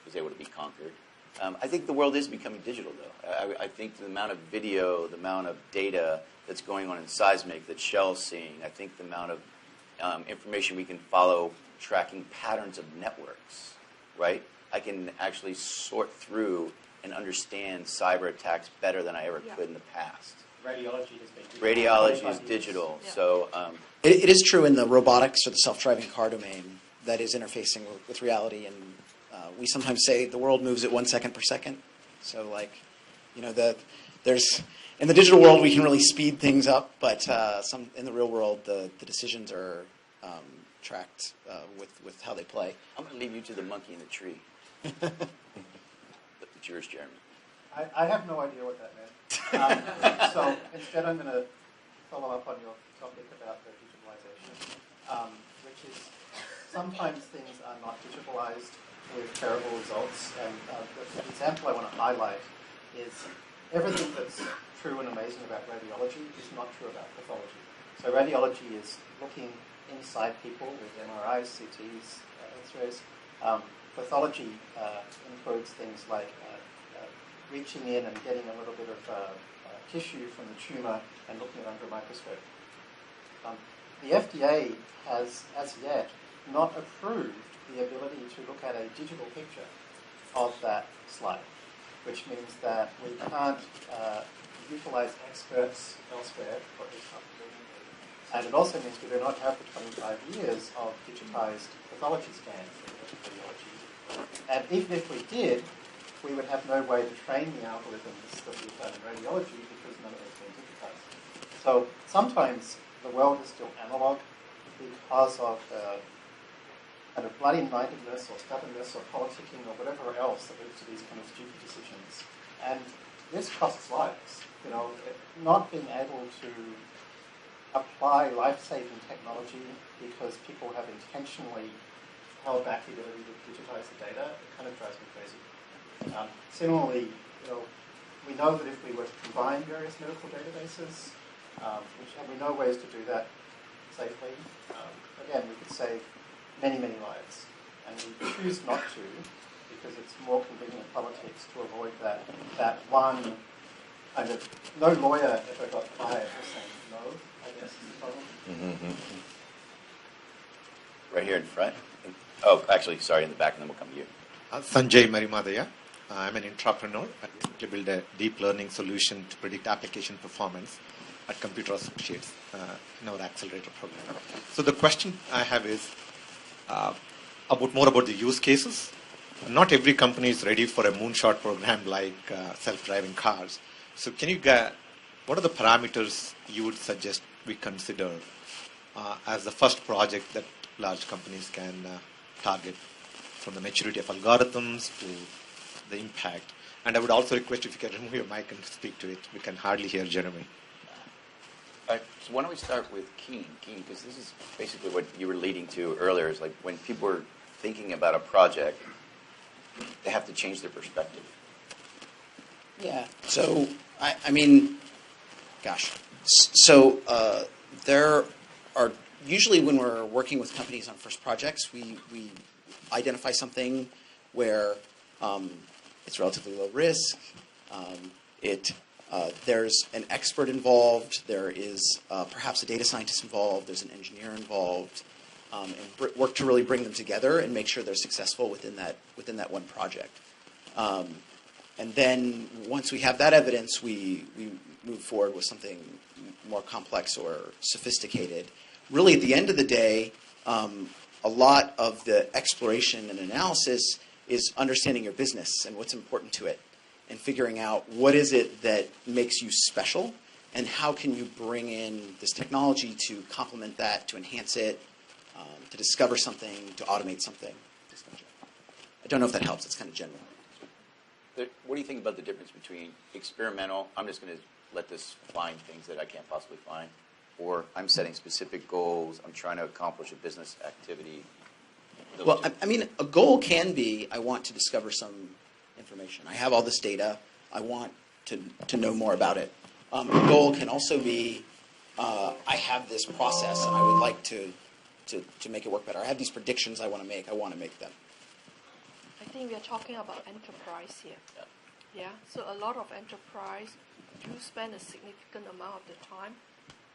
was able to be conquered. I think the world is becoming digital, though. I think the amount of video, the amount of data that's going on in seismic that Shell's seeing, I think the amount of information we can follow tracking patterns of networks, right? I can actually sort through and understand cyber attacks better than I ever could in the past. Radiology has been digital. Radiology is digital, so... It is true in the robotics or the self-driving car domain that is interfacing with reality, and we sometimes say the world moves at 1 second per second. So, there's in the digital world we can really speed things up, but in the real world the decisions are tracked with how they play. I'm going to leave you to the monkey in the tree. It's yours, Jeremy. I have no idea what that meant. So instead I'm going to follow up on your topic about the digitalization, which is sometimes things are not digitalized with terrible results. And the example I want to highlight is everything that's true and amazing about radiology is not true about pathology. So radiology is looking inside people with MRIs, CTs, X-rays. Pathology includes things like reaching in and getting a little bit of tissue from the tumor and looking at it under a microscope. The FDA has, as yet, not approved the ability to look at a digital picture of that slide, which means that we can't utilize experts elsewhere for this type of thing. And it also means we do not have the 25 years of digitized pathology scans in radiology. And even if we did, we would have no way to train the algorithms that we've done in radiology because none of it's been digitized. So sometimes the world is still analog because of kind of bloody-mindedness or stubbornness or politicking or whatever else that leads to these kind of stupid decisions. And this costs lives. Not being able to apply life-saving technology because people have intentionally held back the ability to digitize the data, it kind of drives me crazy. Similarly, we know that if we were to combine various medical databases, and we know ways to do that safely, again, we could save many, many lives. And we choose not to because it's more convenient politics to avoid that one kind of, no lawyer ever got fired for saying no, I guess is the problem. Mm-hmm. Right here in front. Oh, actually, sorry, in the back, and then we'll come to you. Sanjay Marimadaya. I'm an entrepreneur. I recently built a deep learning solution to predict application performance at Computer Associates in our accelerator program. So the question I have is more about the use cases. Not every company is ready for a moonshot program like self-driving cars. So what are the parameters you would suggest we consider as the first project that large companies can target, from the maturity of algorithms to the impact? And I would also request if you can remove your mic and speak to it. We can hardly hear Jeremy. All right, so why don't we start with Keen, because this is basically what you were leading to earlier, is like when people are thinking about a project, they have to change their perspective. Yeah, so, I mean, gosh. So there are, usually when we're working with companies on first projects, we identify something where it's relatively low risk, there's an expert involved, there is perhaps a data scientist involved, there's an engineer involved, and work to really bring them together and make sure they're successful within that one project. And then once we have that evidence, we move forward with something more complex or sophisticated. Really, at the end of the day, a lot of the exploration and analysis is understanding your business and what's important to it, and figuring out what is it that makes you special, and how can you bring in this technology to complement that, to enhance it, to discover something, to automate something. I don't know if that helps. It's kind of general. What do you think about the difference between experimental, I'm just going to let this find things that I can't possibly find, or I'm setting specific goals, I'm trying to accomplish a business activity? Well, I mean, a goal can be, I want to discover some information. I have all this data. I want to know more about it. A goal can also be, I have this process and I would like to make it work better. I have these predictions I want to make. I want to make them. I think we are talking about enterprise here. Yeah. So a lot of enterprise do spend a significant amount of the time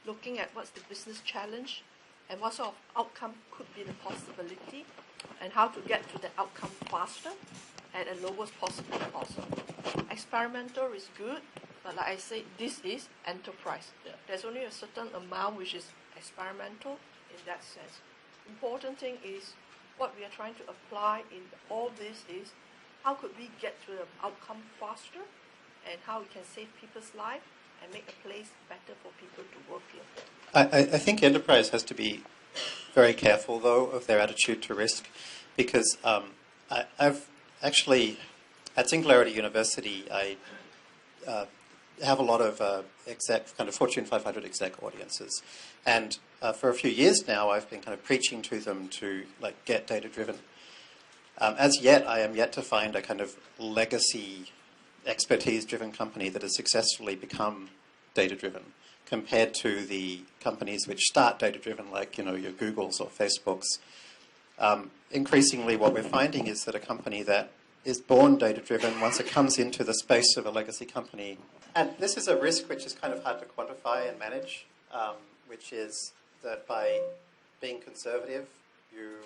looking at what's the business challenge and what sort of outcome could be the possibility, and how to get to the outcome faster at the lowest possible cost. Experimental is good, but like I said, this is enterprise. Yeah. There's only a certain amount which is experimental in that sense. Important thing is what we are trying to apply in all this is how could we get to the outcome faster, and how we can save people's life and make a place better for people to work here. I think enterprise has to be very careful, though, of their attitude to risk, because I've actually, at Singularity University, I have a lot of exec, kind of Fortune 500 exec audiences. And for a few years now, I've been kind of preaching to them to get data-driven. As yet, I am yet to find a kind of legacy expertise-driven company that has successfully become data-driven compared to the companies which start data-driven, like your Googles or Facebooks. Increasingly, what we're finding is that a company that is born data-driven, once it comes into the space of a legacy company, and this is a risk which is kind of hard to quantify and manage, which is that by being conservative, you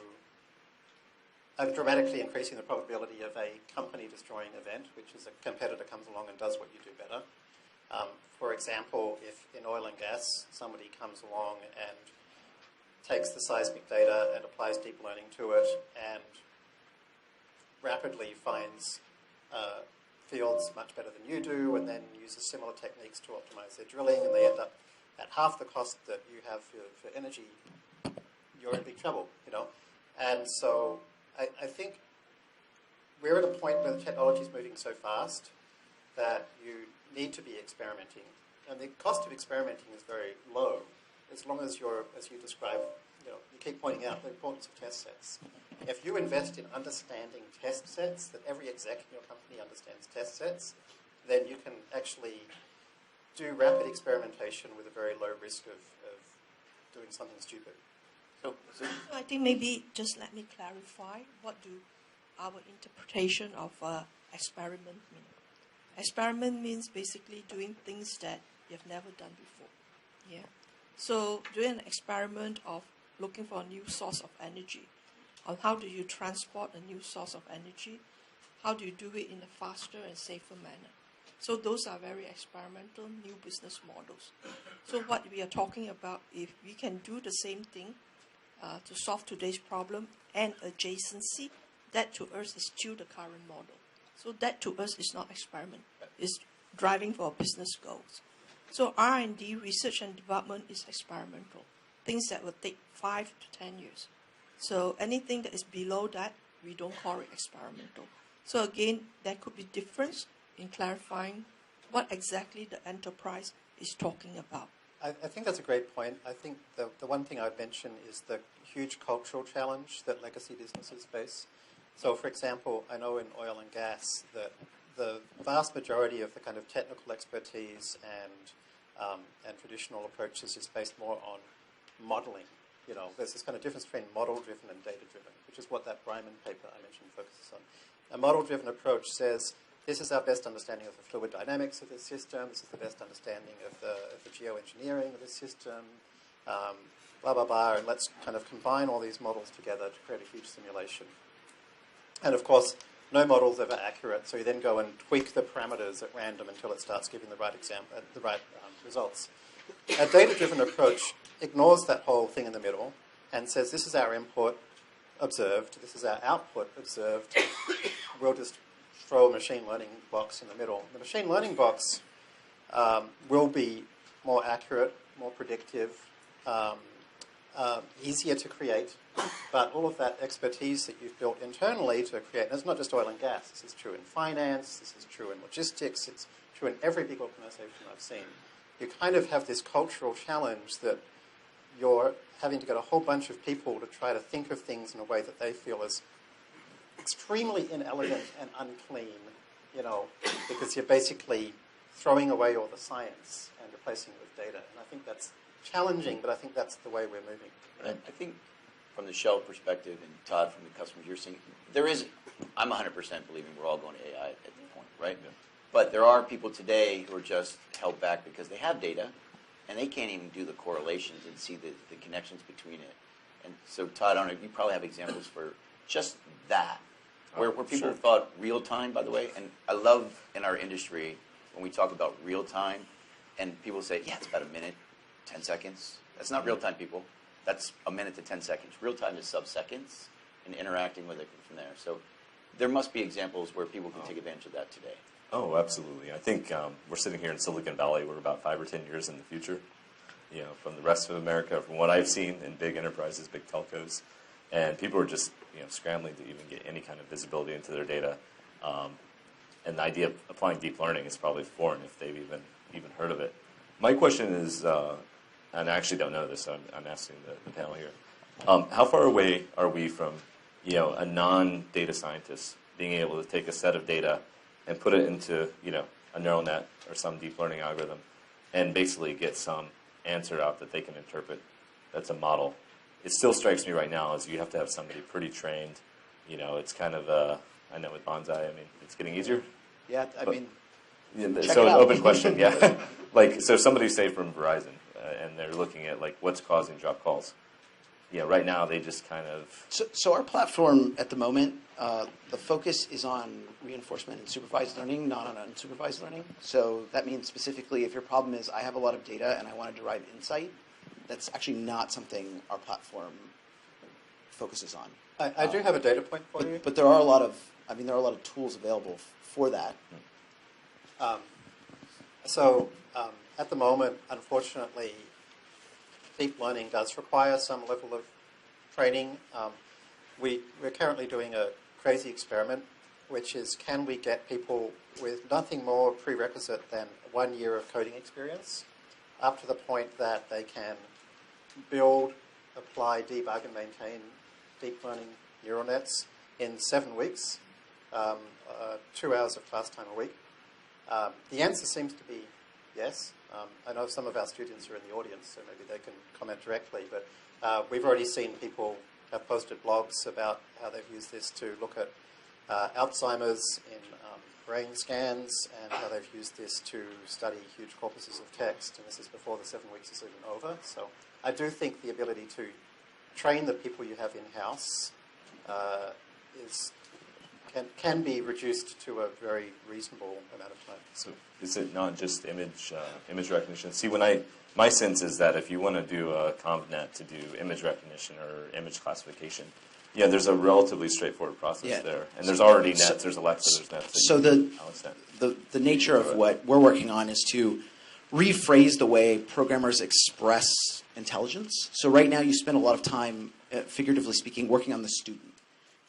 are dramatically increasing the probability of a company-destroying event, which is a competitor comes along and does what you do better. For example, if in oil and gas, somebody comes along and takes the seismic data and applies deep learning to it and rapidly finds fields much better than you do, and then uses similar techniques to optimize their drilling, and they end up at half the cost that you have for energy, you're in big trouble, And so I think we're at a point where the technology is moving so fast that you need to be experimenting. And the cost of experimenting is very low, as long as you're, as you describe, you keep pointing out the importance of test sets. If you invest in understanding test sets, that every exec in your company understands test sets, then you can actually do rapid experimentation with a very low risk of doing something stupid. So I think maybe just let me clarify, what do our interpretation of experiment mean? Experiment means basically doing things that you've never done before. Yeah. So doing an experiment of looking for a new source of energy, on how do you transport a new source of energy, how do you do it in a faster and safer manner. So those are very experimental new business models. So what we are talking about, if we can do the same thing to solve today's problem and adjacency, that to us is still the current model. So that to us is not experiment, it's driving for business goals. So R&D, research and development, is experimental, things that will take 5 to 10 years. So anything that is below that, we don't call it experimental. So again, there could be difference in clarifying what exactly the enterprise is talking about. I think that's a great point. I think the one thing I'd mention is the huge cultural challenge that legacy businesses face. So, for example, I know in oil and gas that the vast majority of the kind of technical expertise and traditional approaches is based more on modeling. You know, there's this kind of difference between model-driven and data-driven, which is what that Browne paper I mentioned focuses on. A model-driven approach says, this is our best understanding of the fluid dynamics of this system, this is the best understanding of the geoengineering of this system, blah, blah, blah, and let's kind of combine all these models together to create a huge simulation. And of course, no model is ever accurate, so you then go and tweak the parameters at random until it starts giving the right results. A data-driven approach ignores that whole thing in the middle and says, this is our input observed, this is our output observed, we'll just throw a machine learning box in the middle. The machine learning box will be more accurate, more predictive, easier to create, but all of that expertise that you've built internally to create, and it's not just oil and gas, this is true in finance, this is true in logistics, it's true in every big organization I've seen. You kind of have this cultural challenge that you're having to get a whole bunch of people to try to think of things in a way that they feel is extremely inelegant and unclean, you know, because you're basically throwing away all the science and replacing it with data. And I think that's challenging, but I think that's the way we're moving. I think from the Shell perspective and Todd from the customers you're seeing, I'm 100% believing we're all going to AI at this point, right? Yeah. But there are people today who are just held back because they have data and they can't even do the correlations and see the connections between it. And so, Todd, I don't know, you probably have examples for just that, where people thought real time, by the way, and I love in our industry when we talk about real time, and people say, yeah, it's about a minute, 10 seconds. That's not real time, people. That's a minute to 10 seconds. Real time is sub-seconds and interacting with it from there. So there must be examples where people can take advantage of that today. Oh, absolutely. I think we're sitting here in Silicon Valley. We're about 5 or 10 years in the future, you know, from the rest of America, from what I've seen in big enterprises, big telcos. And people are just, you know, scrambling to even get any kind of visibility into their data. And the idea of applying deep learning is probably foreign if they've even heard of it. My question is, and I actually don't know this, so I'm asking the panel here. How far away are we from, you know, a non-data scientist being able to take a set of data and put it into, you know, a neural net or some deep learning algorithm and basically get some answer out that they can interpret that's a model? It still strikes me right now as you have to have somebody pretty trained. You know, it's kind of, I know with Bonsai, I mean, it's getting easier. Yeah, I mean, so an open question, yeah. Like, so somebody, say, from Verizon, and they're looking at, like, what's causing drop calls. Yeah, right now they just kind of... So our platform at the moment, the focus is on reinforcement and supervised learning, not on unsupervised learning. So that means specifically if your problem is I have a lot of data and I want to derive insight, that's actually not something our platform focuses on. I do have a data point for you. But there are a lot of, tools available for that. At the moment, unfortunately, deep learning does require some level of training. We're currently doing a crazy experiment, which is, can we get people with nothing more prerequisite than 1 year of coding experience up to the point that they can build, apply, debug, and maintain deep learning neural nets in 7 weeks, 2 hours of class time a week. The answer seems to be yes. I know some of our students are in the audience, so maybe they can comment directly, but we've already seen people have posted blogs about how they've used this to look at Alzheimer's in brain scans, and how they've used this to study huge corpuses of text, and this is before the 7 weeks is even over. So I do think the ability to train the people you have in-house can be reduced to a very reasonable amount of time. So is it not just image recognition? See, my sense is that if you want to do a ConvNet to do image recognition or image classification, yeah, there's a relatively straightforward process there. And there's already nets, there's Alexa, there's nets. So the nature of what we're working on is to rephrase the way programmers express intelligence. So right now you spend a lot of time, figuratively speaking, working on the student.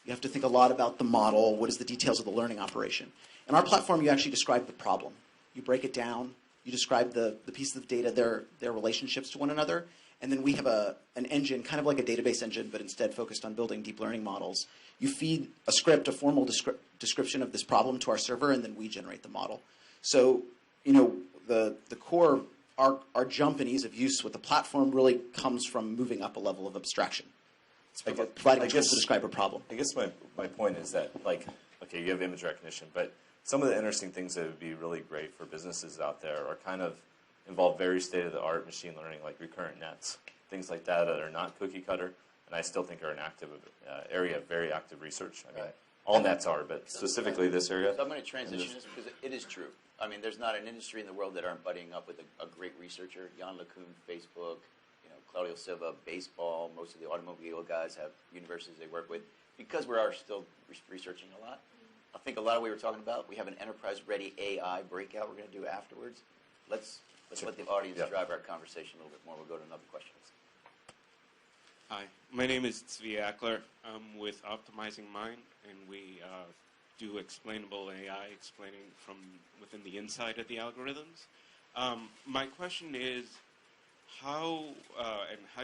You have to think a lot about the model, what is the details of the learning operation. In our platform, you actually describe the problem. You break it down, you describe the pieces of data, their relationships to one another, and then we have an engine, kind of like a database engine, but instead focused on building deep learning models. You feed a script, a formal description of this problem to our server, and then we generate the model. So, the core, our jump in ease of use with the platform really comes from moving up a level of abstraction. Providing tools to describe a problem. I guess my point is that, okay, you have image recognition, but some of the interesting things that would be really great for businesses out there are kind of involve very state-of-the-art machine learning, like recurrent nets, things like that are not cookie cutter, and I still think are an active area of very active research. I mean, all nets are, but specifically this area. So I'm going to transition this because it is true. I mean, there's not an industry in the world that aren't buddying up with a great researcher. Jan LeCun, Facebook, Claudio Silva, baseball. Most of the automobile guys have universities they work with because we are still researching a lot. I think a lot of what we were talking about, we have an enterprise-ready AI breakout we're going to do afterwards. Let's let the audience drive our conversation a little bit more. We'll go to another question. Hi, my name is Tzvi Ackler. I'm with Optimizing Mind, and we do explainable AI, explaining from within the inside of the algorithms. My question is, how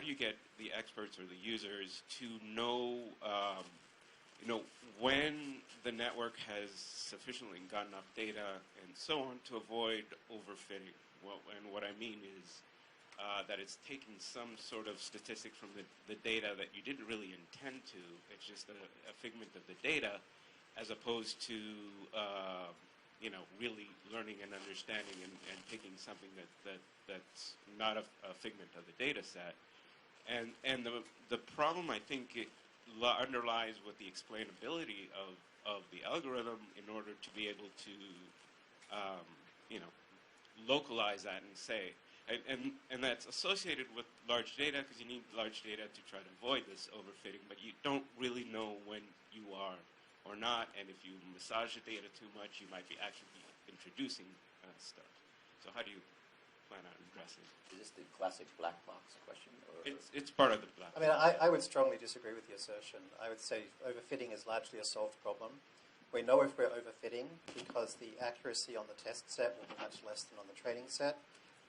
do you get the experts or the users to know, when the network has sufficiently gotten enough data and so on to avoid overfitting? And what I mean is that it's taking some sort of statistic from the data that you didn't really intend to. It's just a figment of the data, as opposed to really learning and understanding and picking something that's not a figment of the data set. And the problem, I think, underlies with the explainability of the algorithm in order to be able to localize that and say, and that's associated with large data because you need large data to try to avoid this overfitting, but you don't really know when you are or not, and if you massage the data too much, you might be actually introducing stuff. So how do you plan on addressing it? Is this the classic black box question? Or? It's part of the black box. I mean, I would strongly disagree with the assertion. I would say overfitting is largely a solved problem. We know if we're overfitting because the accuracy on the test set will be much less than on the training set.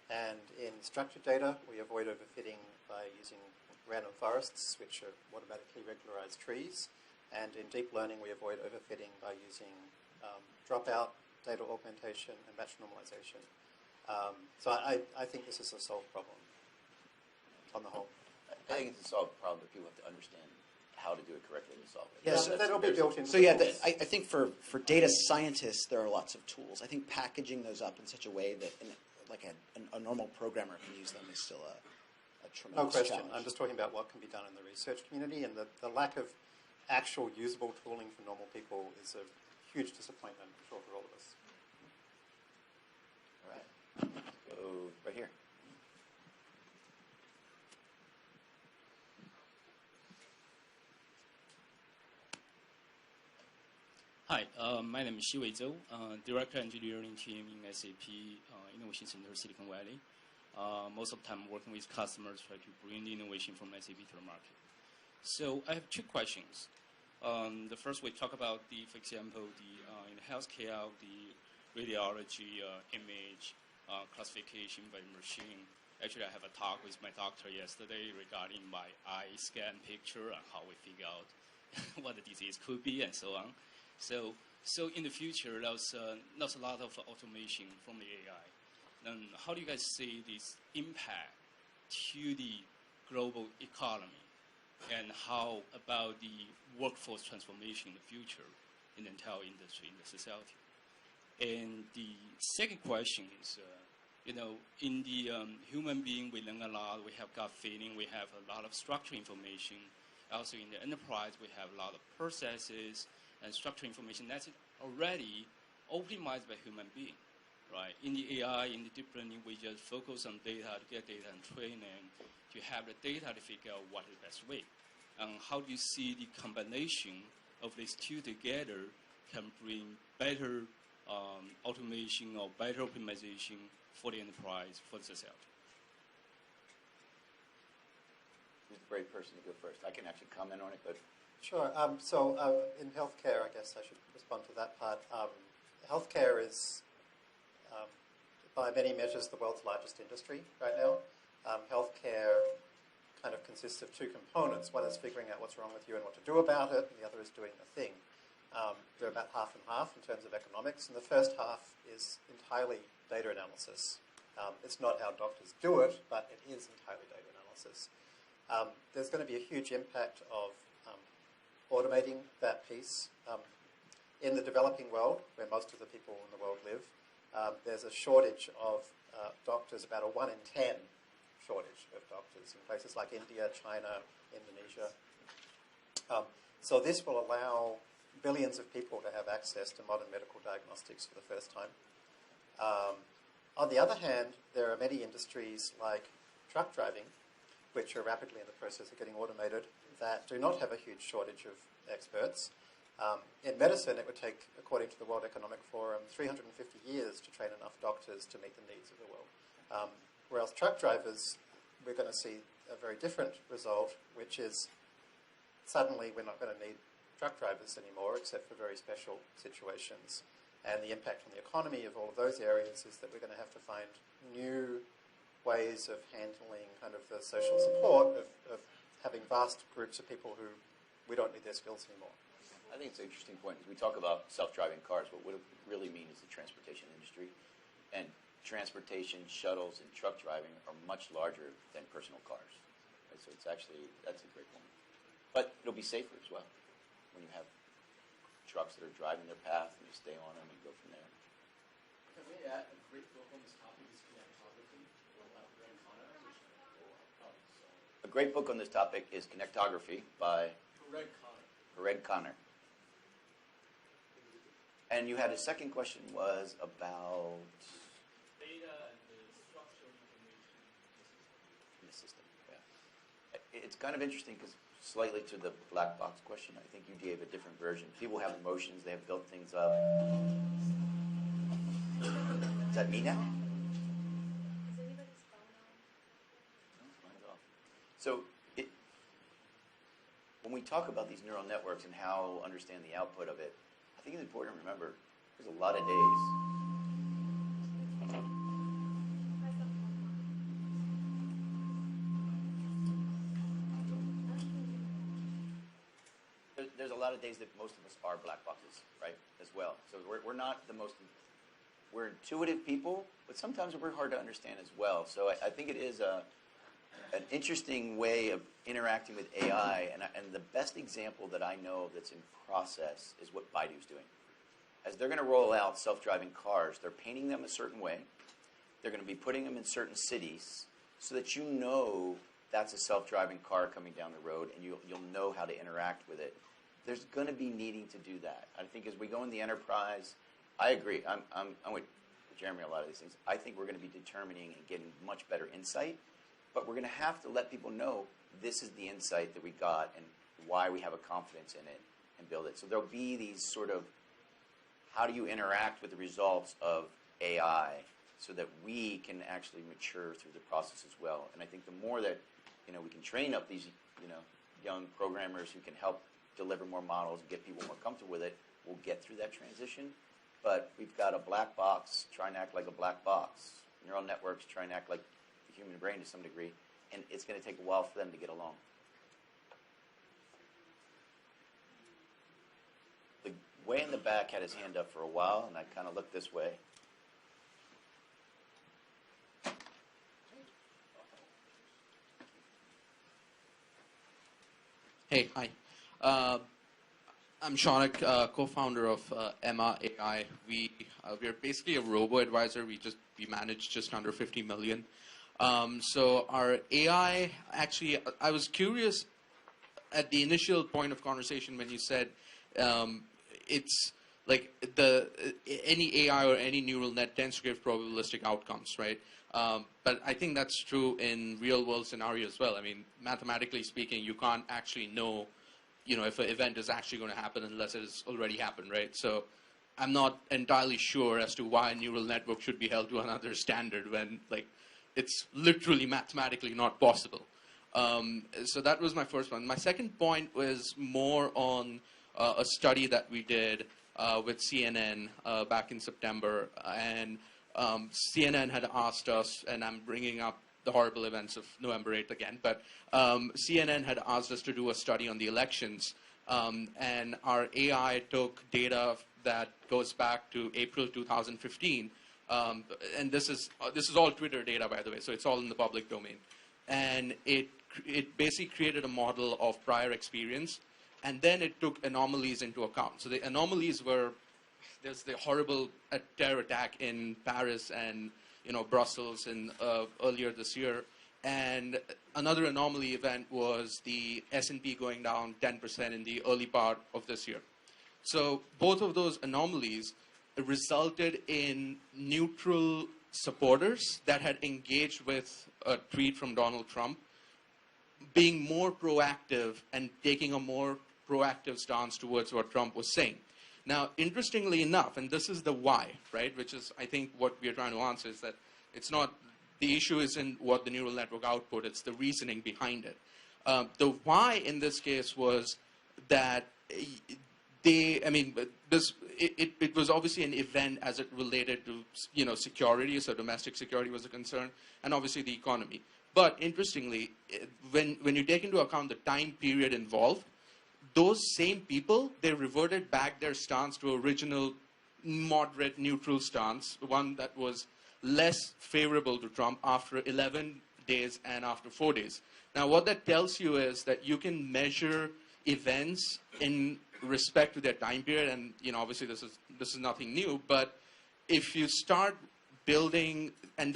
And in structured data, we avoid overfitting by using random forests, which are automatically regularized trees. And in deep learning, we avoid overfitting by using dropout, data augmentation, and match normalization. So I think this is a solved problem on the whole. I think it's a solved problem, but people have to understand how to do it correctly to solve it. Yeah, so that'll be built into I think for data scientists, there are lots of tools. I think packaging those up in such a way that a normal programmer can use them is still a tremendous No question. challenge. I'm just talking about what can be done in the research community, and the lack of actual usable tooling for normal people is a huge disappointment, I'm sure, for all of us. All right. Let's go right here. Hi, my name is Xiwei Zhou, Director Engineering Team in SAP Innovation Center, Silicon Valley. Most of the time working with customers, try to bring the innovation from SAP to the market. So I have two questions. The first, we talk about for example, in healthcare, the radiology image classification by machine. Actually, I have a talk with my doctor yesterday regarding my eye scan picture and how we figure out what the disease could be and so on. So So in the future, there's a lot of automation from the AI. Then how do you guys see this impact to the global economy? And how about the workforce transformation in the future in the entire industry, in the society? And the second question is, in the human being, we learn a lot. We have gut feeling. We have a lot of structured information. Also in the enterprise, we have a lot of processes and structured information that's already optimized by human being, right? In the AI, in the deep learning, we just focus on data to get data and train and to have the data to figure out what is the best way. And how do you see the combination of these two together can bring better automation or better optimization for the enterprise, for the society? Who's the brave person to go first? I can actually comment on it, but... Sure. In healthcare, I guess I should respond to that part. Healthcare is, by many measures, the world's largest industry right now. Healthcare kind of consists of two components. One is figuring out what's wrong with you and what to do about it, and the other is doing the thing. They're about half and half in terms of economics, and the first half is entirely data analysis. It's not how doctors do it, but it is entirely data analysis. There's going to be a huge impact of automating that piece. In the developing world, where most of the people in the world live, there's a shortage of doctors, about a 1 in 10 shortage of doctors in places like India, China, Indonesia. So this will allow billions of people to have access to modern medical diagnostics for the first time. On the other hand, there are many industries like truck driving, which are rapidly in the process of getting automated, that do not have a huge shortage of experts. In medicine, it would take, according to the World Economic Forum, 350 years to train enough doctors to meet the needs of the world. Whereas truck drivers, we're going to see a very different result, which is suddenly we're not going to need truck drivers anymore, except for very special situations. And the impact on the economy of all of those areas is that we're going to have to find new ways of handling kind of the social support of having vast groups of people who we don't need their skills anymore. I think it's an interesting point. We talk about self-driving cars, but what it really means is the transportation industry. And transportation, shuttles, and truck driving are much larger than personal cars. Right? So it's actually, that's a great point. But it'll be safer as well when you have trucks that are driving their path and you stay on them and go from there. Can we add a great book on this topic is Connectography? A great book on this topic is Connectography by Greg Connor. And you had a second question was about data and the structural information in the system. Yeah. It's kind of interesting because slightly to the black box question, I think you gave a different version. People have emotions; they have built things up. Is that me now? Is anybody's phone on? No, mine's off. So when we talk about these neural networks and how to understand the output of it, I think it's important to remember there's a lot of days. There's a lot of days that most of us are black boxes, right, as well. So we're not the most, we're intuitive people, but sometimes we're hard to understand as well. So I think it is an interesting way of interacting with AI, and the best example that I know that's in process is what Baidu's doing. As they're going to roll out self-driving cars, they're painting them a certain way. They're going to be putting them in certain cities so that you know that's a self-driving car coming down the road, and you'll know how to interact with it. There's going to be needing to do that. I think as we go in the enterprise, I agree. I'm with Jeremy on a lot of these things. I think we're going to be determining and getting much better insight, but we're going to have to let people know this is the insight that we got and why we have a confidence in it and build it. So there'll be these sort of, how do you interact with the results of AI so that we can actually mature through the process as well. And I think the more that we can train up these young programmers who can help deliver more models and get people more comfortable with it, we'll get through that transition. But we've got a black box trying to act like a black box. Neural networks trying to act like the human brain to some degree. And it's going to take a while for them to get along. way in the back had his hand up for a while, and I kind of looked this way. Hey, hi. I'm Shaunak, co-founder of Emma AI. We're basically a robo-advisor. We manage just under 50 million. So our AI, actually, I was curious at the initial point of conversation when you said it's like any AI or any neural net tends to give probabilistic outcomes, right? But I think that's true in real-world scenario as well. I mean, mathematically speaking, you can't actually know, if an event is actually going to happen unless it has already happened, right? So I'm not entirely sure as to why a neural network should be held to another standard when, like, it's literally mathematically not possible. So that was my first one. My second point was more on a study that we did with CNN back in September, and CNN had asked us, and I'm bringing up the horrible events of November 8th again, but CNN had asked us to do a study on the elections, and our AI took data that goes back to April 2015, and this is all Twitter data, by the way, so it's all in the public domain, and it basically created a model of prior experience, and then it took anomalies into account. So the anomalies were, there's the horrible terror attack in Paris and Brussels in earlier this year, and another anomaly event was the S&P going down 10% in the early part of this year. So both of those anomalies resulted in neutral supporters that had engaged with a tweet from Donald Trump being more proactive and taking a more proactive stance towards what Trump was saying. Now, interestingly enough, and this is the why, right, which is, I think, what we are trying to answer, is that it's not, the issue isn't what the neural network output, it's the reasoning behind it. The why in this case was that it was obviously an event as it related to, security, so domestic security was a concern, and obviously the economy. But interestingly, when you take into account the time period involved, those same people, they reverted back their stance to original moderate neutral stance, one that was less favorable to Trump after 11 days and after 4 days. Now, what that tells you is that you can measure events in respect to their time period, and obviously this is nothing new, but if you start building, and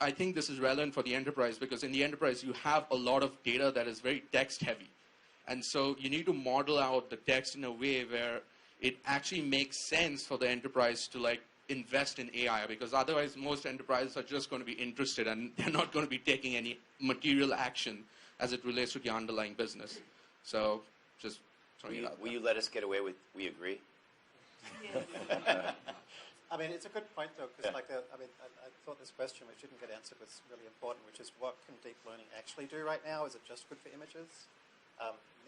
I think this is relevant for the enterprise, because in the enterprise you have a lot of data that is very text heavy. And so you need to model out the text in a way where it actually makes sense for the enterprise to invest in AI, because otherwise most enterprises are just going to be interested and they're not going to be taking any material action as it relates to the underlying business. So just throwing it out. Will you let us get away with we agree? I mean, it's a good point, though, because I thought this question, which didn't get answered, was really important, which is what can deep learning actually do right now? Is it just good for images?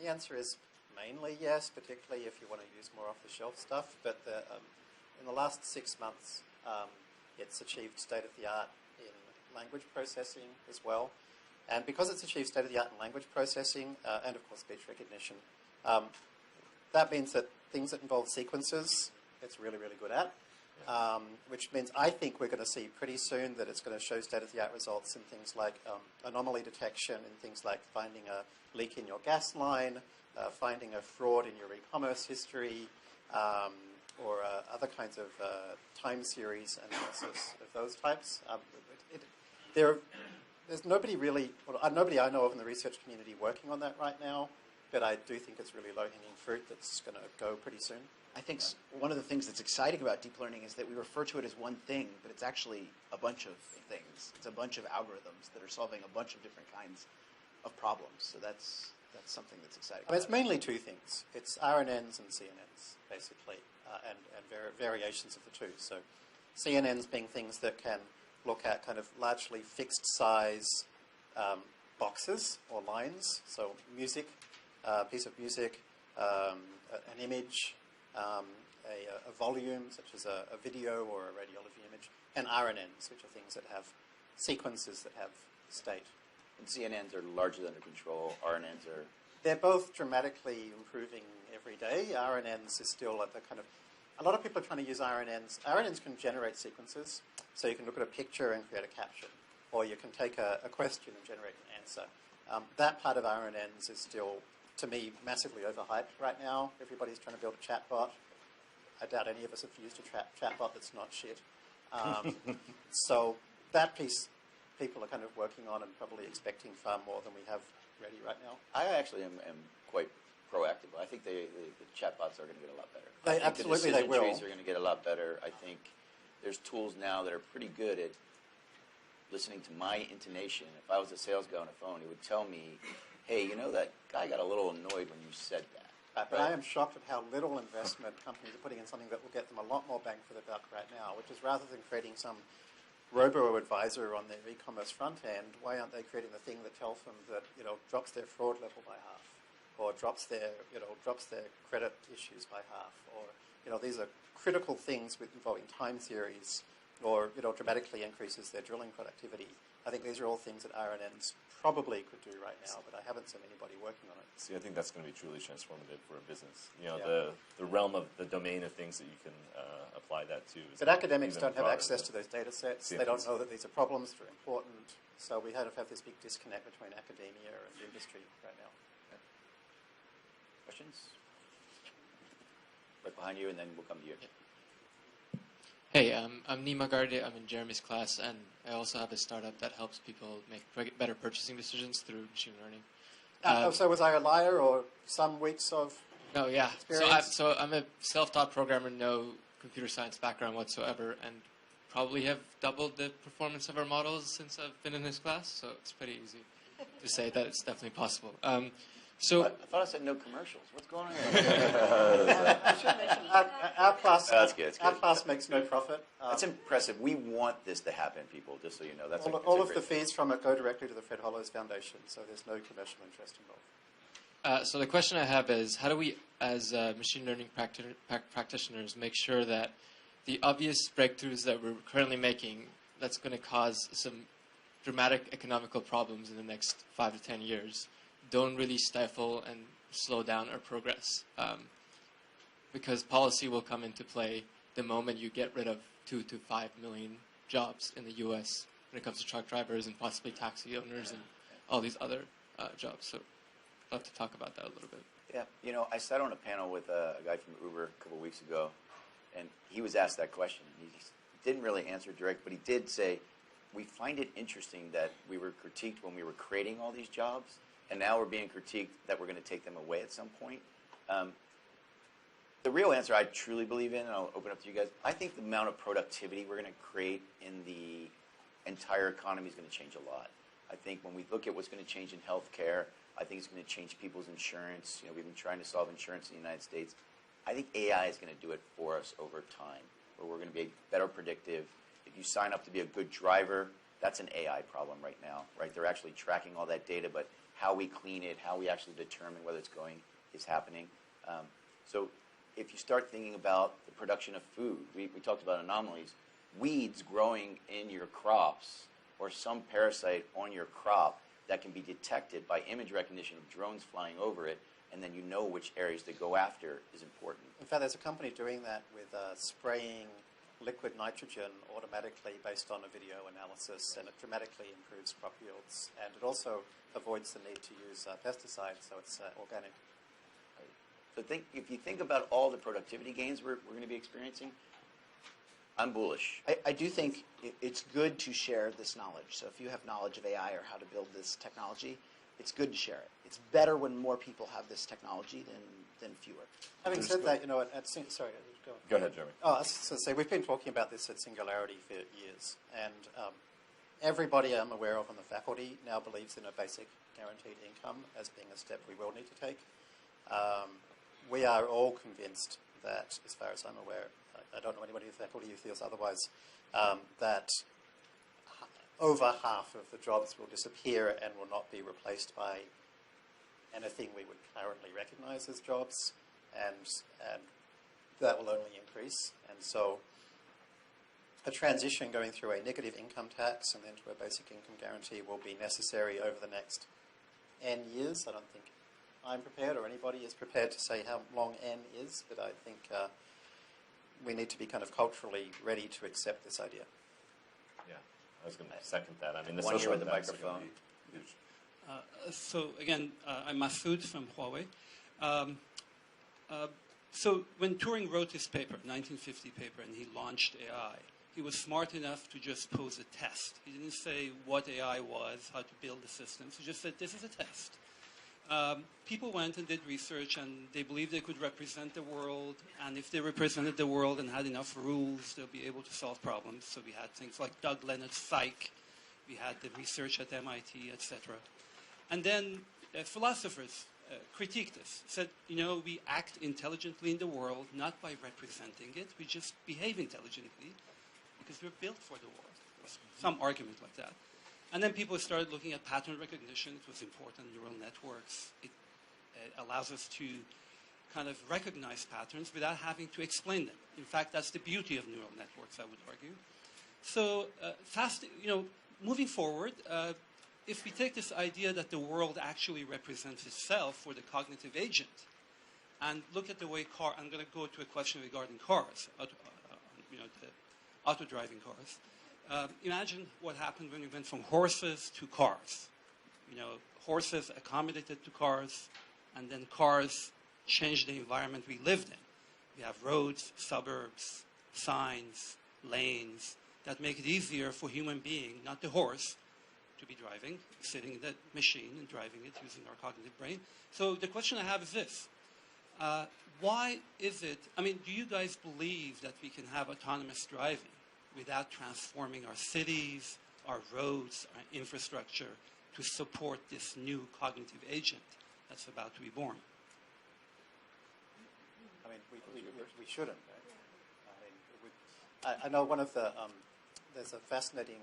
The answer is mainly yes, particularly if you want to use more off-the-shelf stuff. But in the last 6 months, it's achieved state-of-the-art in language processing as well. And because it's achieved state-of-the-art in language processing and, of course, speech recognition, that means that things that involve sequences, it's really, really good at. Which means I think we're going to see pretty soon that it's going to show state-of-the-art results in things like anomaly detection, in things like finding a leak in your gas line, finding a fraud in your e-commerce history, or other kinds of time series analysis of those types. There's nobody nobody I know of in the research community working on that right now, but I do think it's really low-hanging fruit that's going to go pretty soon. I think one of the things that's exciting about deep learning is that we refer to it as one thing, but it's actually a bunch of things. It's a bunch of algorithms that are solving a bunch of different kinds of problems. So that's something that's exciting. I mean, it's mainly two things. It's RNNs and CNNs, basically, and variations of the two. So CNNs being things that can look at kind of largely fixed size boxes or lines. So music, a piece of music, an image, a volume, such as a video or a radiology image, and RNNs, which are things that have sequences that have state. And CNNs are largely under control. RNNs are they're both dramatically improving every day. RNNs is still at the kind of... A lot of people are trying to use RNNs. RNNs can generate sequences, so you can look at a picture and create a caption, or you can take a question and generate an answer. That part of RNNs is still, to me, massively overhyped right now. Everybody's trying to build a chatbot. I doubt any of us have used a chatbot that's not shit. So that piece people are kind of working on and probably expecting far more than we have ready right now. I actually am quite proactive. I think the chatbots are going to get a lot better. Absolutely, the they will. trees are going to get a lot better. I think there's tools now that are pretty good at listening to my intonation. If I was a sales guy on a phone, it would tell me, hey, you know, that guy got a little annoyed when you said that. But I am shocked at how little investment companies are putting in something that will get them a lot more bang for the buck right now, which is rather than creating some robo-advisor on their e-commerce front end, why aren't they creating the thing that tells them that, you know, drops their fraud level by half, or drops their credit issues by half, or, you know, these are critical things involving time series, or, you know, dramatically increases their drilling productivity. I think these are all things that RNNs probably could do right now, but I haven't seen anybody working on it. See, I think that's going to be truly transformative for a business. You know, Yeah. the realm of the domain of things that you can apply that to. But academics don't have access to those data sets. They don't know that these are problems that are important. So we have this big disconnect between academia and industry right now. Questions? Right behind you, and then we'll come to you. Hey, I'm Nima Garde. I'm in Jeremy's class, and I also have a startup that helps people make better purchasing decisions through machine learning. So was I a liar, or some weeks of No, yeah. experience? So I'm a self-taught programmer, no computer science background whatsoever, and probably have doubled the performance of our models since I've been in this class, so it's pretty easy to say that it's definitely possible. I thought I said no commercials. What's going on Our class, That's good. Our class makes no profit. That's impressive. We want this to happen, people, just so you know. That's all of the fees from it go directly to the Fred Hollows Foundation, so there's no commercial interest involved. So the question I have is, how do we, as machine learning practitioners, make sure that the obvious breakthroughs that we're currently making, that's going to cause some dramatic economical problems in the next 5 to 10 years, don't really stifle and slow down our progress? Because policy will come into play the moment you get rid of 2 to 5 million jobs in the U.S. when it comes to truck drivers and possibly taxi owners and all these other jobs. So I'd love to talk about that a little bit. Yeah, you know, I sat on a panel with a guy from Uber a couple of weeks ago, and he was asked that question. He didn't really answer direct, but he did say, we find it interesting that we were critiqued when we were creating all these jobs, and now we're being critiqued that we're going to take them away at some point. The real answer I truly believe in, and I'll open up to you guys, I think the amount of productivity we're going to create in the entire economy is going to change a lot. I think when we look at what's going to change in healthcare, I think it's going to change people's insurance. You know, we've been trying to solve insurance in the United States. I think AI is going to do it for us over time, where we're going to be better predictive. If you sign up to be a good driver, that's an AI problem right now, right? They're actually tracking all that data, but how we clean it, how we actually determine whether it's going is happening. So if you start thinking about the production of food, we talked about anomalies, weeds growing in your crops or some parasite on your crop that can be detected by image recognition of drones flying over it, and then you know which areas to go after is important. In fact, there's a company doing that with spraying liquid nitrogen automatically based on a video analysis, and it dramatically improves crop yields, and it also avoids the need to use pesticides, so it's organic. So if you think about all the productivity gains we're going to be experiencing, I'm bullish. I do think it's good to share this knowledge. So if you have knowledge of AI or how to build this technology, it's good to share it. It's better when more people have this technology than fewer. Having said that, you know, sorry, go ahead, Jeremy. Oh, I was going to say, we've been talking about this at Singularity for years, and everybody I'm aware of on the faculty now believes in a basic guaranteed income as being a step we will need to take. We are all convinced that, as far as I'm aware, I don't know anybody in the faculty who feels otherwise, that over half of the jobs will disappear and will not be replaced by anything we would currently recognize as jobs, and that will only increase. And so a transition going through a negative income tax and then to a basic income guarantee will be necessary over the next N years. I don't think I'm prepared, or anybody is prepared to say how long N is, but I think we need to be kind of culturally ready to accept this idea. Yeah, I was going to second that. I mean, the One social here with the impacts are gonna microphone. be huge. So again, I'm Masood from Huawei. So when Turing wrote his paper, 1950 paper, and he launched AI, he was smart enough to just pose a test. He didn't say what AI was, how to build the systems. He just said, this is a test. People went and did research, and they believed they could represent the world, and if they represented the world and had enough rules, they'll be able to solve problems. So we had things like Doug Leonard's Psych, we had the research at MIT, etc. And then philosophers critiqued this, said, we act intelligently in the world, not by representing it, we just behave intelligently because we're built for the world. There was some argument like that. And then people started looking at pattern recognition. It was important, neural networks. It allows us to kind of recognize patterns without having to explain them. In fact, that's the beauty of neural networks, I would argue. So moving forward, if we take this idea that the world actually represents itself for the cognitive agent, and look at the way I'm going to go to a question regarding cars, the auto-driving cars. Imagine what happened when we went from horses to cars. Horses accommodated to cars, and then cars changed the environment we lived in. We have roads, suburbs, signs, lanes that make it easier for human being, not the horse, to be driving, sitting in the machine and driving it using our cognitive brain. So the question I have is this. Why is it, do you guys believe that we can have autonomous driving without transforming our cities, our roads, our infrastructure to support this new cognitive agent that's about to be born? We shouldn't. Right? I know one of the, there's a fascinating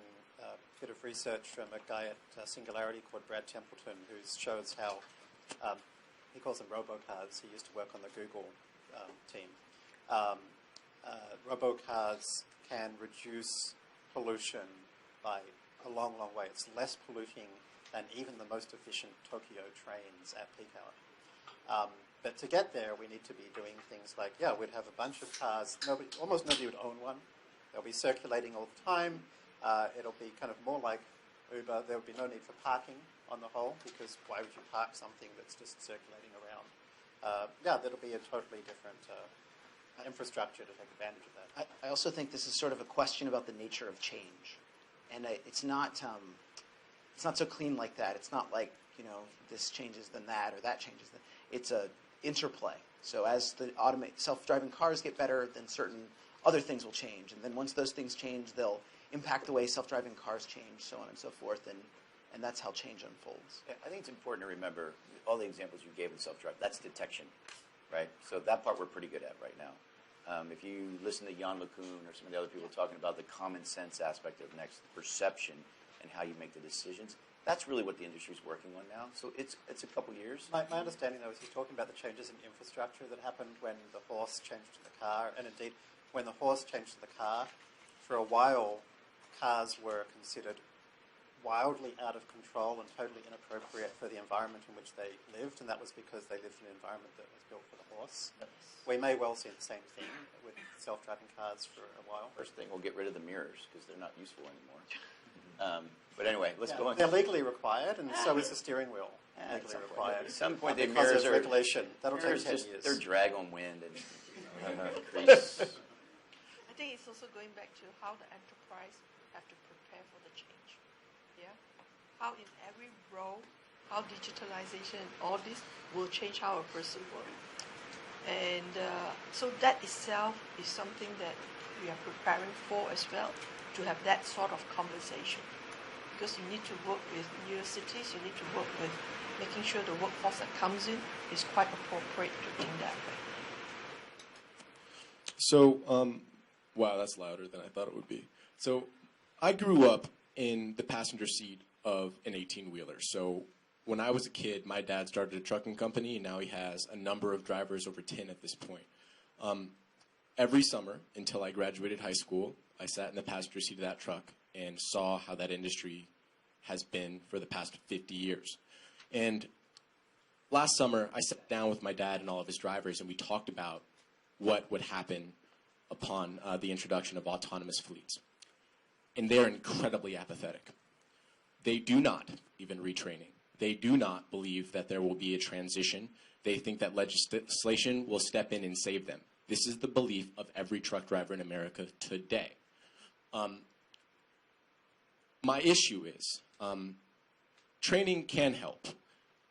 bit of research from a guy at Singularity called Brad Templeton, who shows how, he calls them robocars. He used to work on the Google team. Robocars can reduce pollution by a long, long way. It's less polluting than even the most efficient Tokyo trains at peak hour. But to get there, we need to be doing things like, we'd have a bunch of cars. Almost nobody would own one. They'll be circulating all the time. It'll be kind of more like Uber. There would be no need for parking on the whole, because why would you park something that's just circulating around? That'll be a totally different infrastructure to take advantage of that. I also think this is sort of a question about the nature of change, and it's not so clean like that. It's not like this changes then that or that changes then. It's a interplay. So as the self-driving cars get better, then certain other things will change, and then once those things change, they'll impact the way self-driving cars change, so on and so forth, and that's how change unfolds. Yeah, I think it's important to remember all the examples you gave in self-drive. That's detection, right? So that part we're pretty good at right now. If you listen to Jan LeCun or some of the other people talking about the common sense aspect of next, perception, and how you make the decisions, that's really what the industry is working on now. So it's a couple years. My understanding, though, is he's talking about the changes in infrastructure that happened when the horse changed to the car, and indeed when the horse changed to the car. For a while, cars were considered wildly out of control and totally inappropriate for the environment in which they lived, and that was because they lived in an environment that was built for the horse. Yes. We may well see the same thing with self-driving cars for a while. First thing, we'll get rid of the mirrors because they're not useful anymore. But anyway, let's go on. They're legally required, and so is the steering wheel. Legally required. At some point, the because mirrors of are regulation. That'll take 10 years. They're drag on wind and increase. I think it's also going back to how the enterprise have to prepare for the change. Yeah, how in every role, how digitalization and all this will change how a person works. And so that itself is something that we are preparing for as well, to have that sort of conversation. Because you need to work with new cities, you need to work with making sure the workforce that comes in is quite appropriate to think that way. So, wow, that's louder than I thought it would be. So, I grew up in the passenger seat of an 18-wheeler. So, when I was a kid, my dad started a trucking company, and now he has a number of drivers, over 10 at this point. Every summer, until I graduated high school, I sat in the passenger seat of that truck and saw how that industry has been for the past 50 years. And last summer, I sat down with my dad and all of his drivers, and we talked about what would happen upon the introduction of autonomous fleets. And they're incredibly apathetic. They do not even retraining. They do not believe that there will be a transition. They think that legislation will step in and save them. This is the belief of every truck driver in America today. My issue is training can help,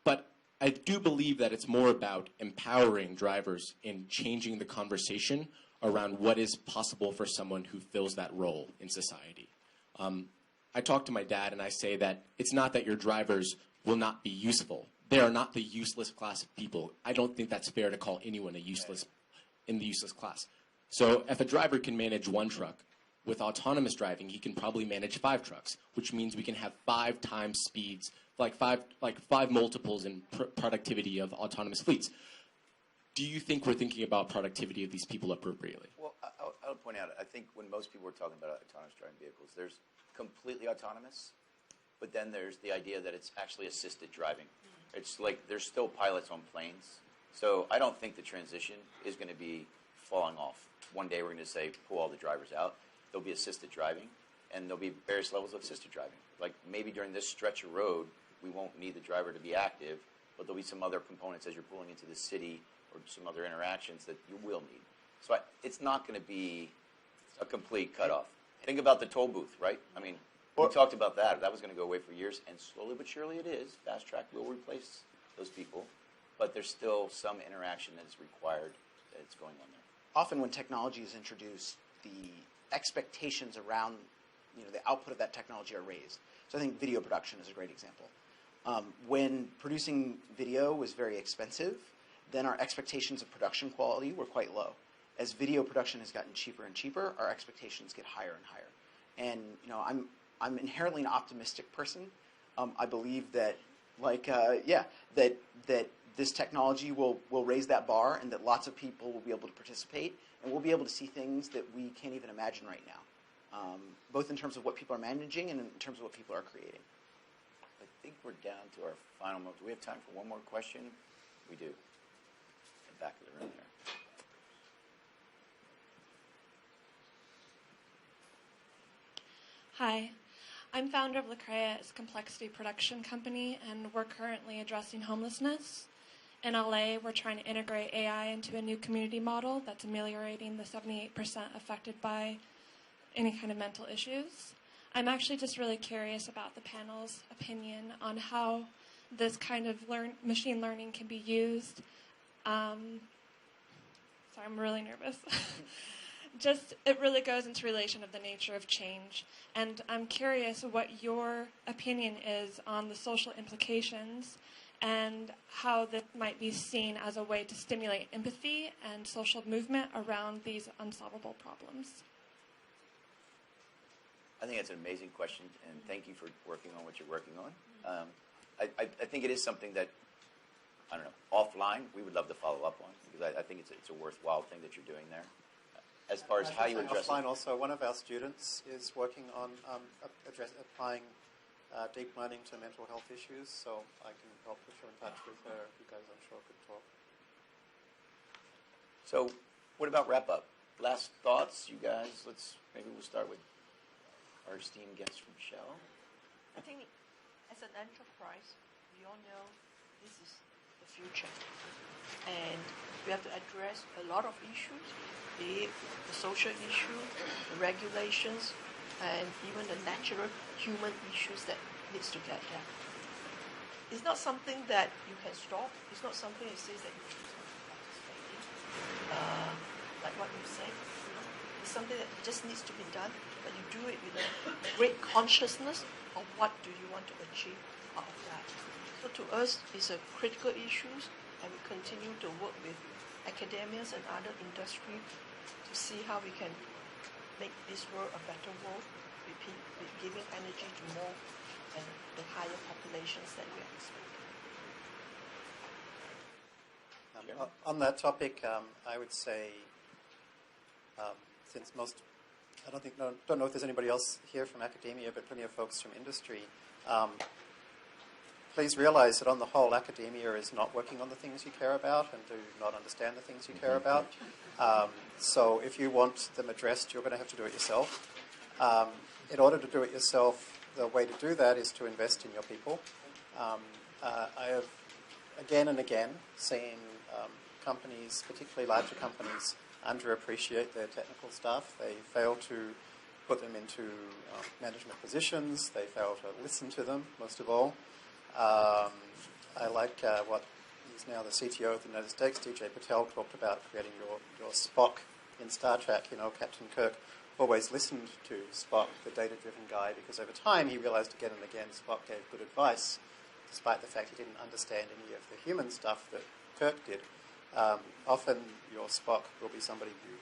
but I do believe that it's more about empowering drivers and changing the conversation around what is possible for someone who fills that role in society. I talk to my dad and I say that it's not that your drivers will not be useful. They are not the useless class of people. I don't think that's fair to call anyone a useless in the useless class. So if a driver can manage one truck, with autonomous driving, he can probably manage 5 trucks, which means we can have 5 times speeds, like five multiples in productivity of autonomous fleets. Do you think we're thinking about productivity of these people appropriately? Well, I'll point out, I think when most people are talking about autonomous driving vehicles, there's completely autonomous, but then there's the idea that it's actually assisted driving. It's like there's still pilots on planes. So I don't think the transition is going to be falling off. One day we're going to say, pull all the drivers out. There'll be assisted driving, and there'll be various levels of assisted driving. Like maybe during this stretch of road, we won't need the driver to be active, but there'll be some other components as you're pulling into the city or some other interactions that you will need. So it's not going to be a complete cutoff. Think about the toll booth, right? I mean, we talked about that. That was going to go away for years, and slowly but surely it is. Fast Track will replace those people, but there's still some interaction that is required that's going on there. Often when technology is introduced, the expectations around the output of that technology are raised. So I think video production is a great example. When producing video was very expensive, then our expectations of production quality were quite low. As video production has gotten cheaper and cheaper, our expectations get higher and higher. And I'm inherently an optimistic person. I believe that that this technology will raise that bar, and that lots of people will be able to participate, and we'll be able to see things that we can't even imagine right now, both in terms of what people are managing and in terms of what people are creating. I think we're down to our final moment. Do we have time for one more question? We do. In the back of the room there. Hi, I'm founder of Lacrea's complexity production company, and we're currently addressing homelessness. In LA, we're trying to integrate AI into a new community model that's ameliorating the 78% affected by any kind of mental issues. I'm actually just really curious about the panel's opinion on how this kind of machine learning can be used. Sorry, I'm really nervous. It really goes into relation of the nature of change. And I'm curious what your opinion is on the social implications and how this might be seen as a way to stimulate empathy and social movement around these unsolvable problems. I think that's an amazing question, and thank you for working on what you're working on. I think it is something that, I don't know, offline we would love to follow up on, because I think it's a worthwhile thing that you're doing there. As far as how you address offline, it. also, one of our students is working on applying deep learning to mental health issues, so I can help put you in touch with her. You guys, I'm sure, could talk. So, what about wrap up? Last thoughts, you guys? Maybe we'll start with our esteemed guest from Shell. I think as an enterprise, we all know this is the future. And we have to address a lot of issues, be it the social issue, the regulations, and even the natural human issues that needs to get there. It's not something that you can stop. It's not something that says that you should participate in. Like what you said, it's something that just needs to be done, but you do it with a great consciousness of what do you want to achieve out of that. So to us, it's a critical issue, and we continue to work with academians and other industry to see how we can make this world a better world with giving energy to more and the higher populations that we are expecting. On that topic, I would say, since I don't know if there's anybody else here from academia, but plenty of folks from industry. please realize that on the whole, academia is not working on the things you care about and do not understand the things you care about. So if you want them addressed, you're going to have to do it yourself. In order to do it yourself, the way to do that is to invest in your people. I have again and again seen companies, particularly larger companies, underappreciate their technical staff. They fail to put them into management positions. They fail to listen to them, most of all. I like what is now the CTO of the United States, DJ Patel, talked about creating your Spock in Star Trek. You know, Captain Kirk always listened to Spock, the data-driven guy, because over time he realized again and again Spock gave good advice, despite the fact he didn't understand any of the human stuff that Kirk did. Often your Spock will be somebody you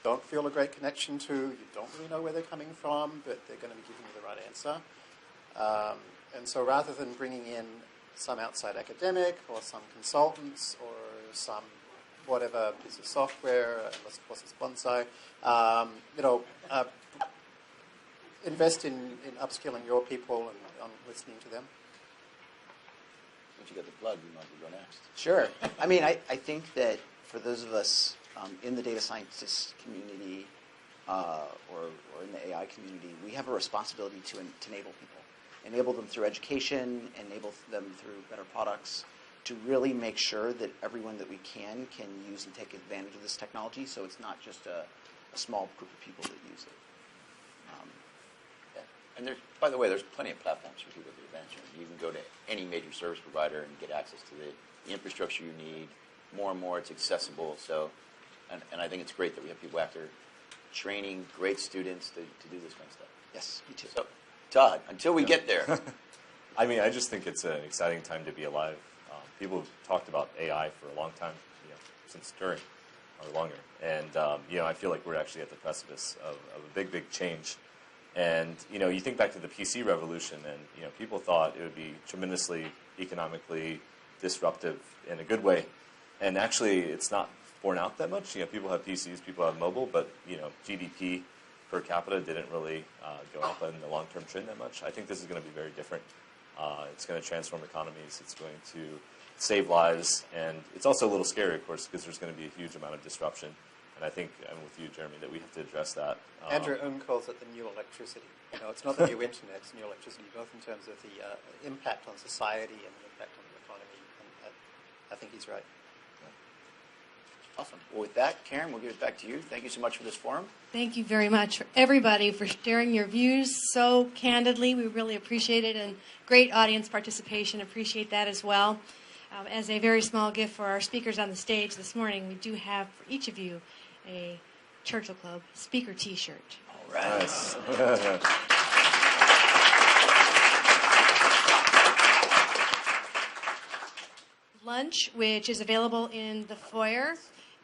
don't feel a great connection to, you don't really know where they're coming from, but they're going to be giving you the right answer. And so rather than bringing in some outside academic or some consultants or some whatever piece of software, unless of course it's Bonsai, invest in upskilling your people and on listening to them. Once you get the plug, you might as well go next. Sure. I mean, I think that for those of us in the data scientist community or in the AI community, we have a responsibility to enable people. Enable them through education, enable them through better products, to really make sure that everyone that we can use and take advantage of this technology, so it's not just a small group of people that use it. And there's, by the way, there's plenty of platforms for people to take advantage of. You can go to any major service provider and get access to the infrastructure you need. More and more, it's accessible. So, and I think it's great that we have people after training great students to do this kind of stuff. Yes, me too. So, Todd, until we get there. I mean, I just think it's an exciting time to be alive. People have talked about AI for a long time, since Turing or longer. And, I feel like we're actually at the precipice of a big, big change. And, you think back to the PC revolution and, people thought it would be tremendously economically disruptive in a good way. And actually, it's not borne out that much. People have PCs, people have mobile, but, GDP per capita didn't really go up in the long-term trend that much. I think this is going to be very different. It's going to transform economies. It's going to save lives. And it's also a little scary, of course, because there's going to be a huge amount of disruption. And I think, I'm with you, Jeremy, that we have to address that. Andrew Ng calls it the new electricity. It's not the new internet, it's new electricity, both in terms of the impact on society and the impact on the economy. And I think he's right. Awesome. Well, with that, Karen, we'll give it back to you. Thank you so much for this forum. Thank you very much, everybody, for sharing your views so candidly. We really appreciate it, and great audience participation. Appreciate that as well. As a very small gift for our speakers on the stage this morning, we do have for each of you a Churchill Club speaker T-shirt. All right. Nice. Lunch, which is available in the foyer,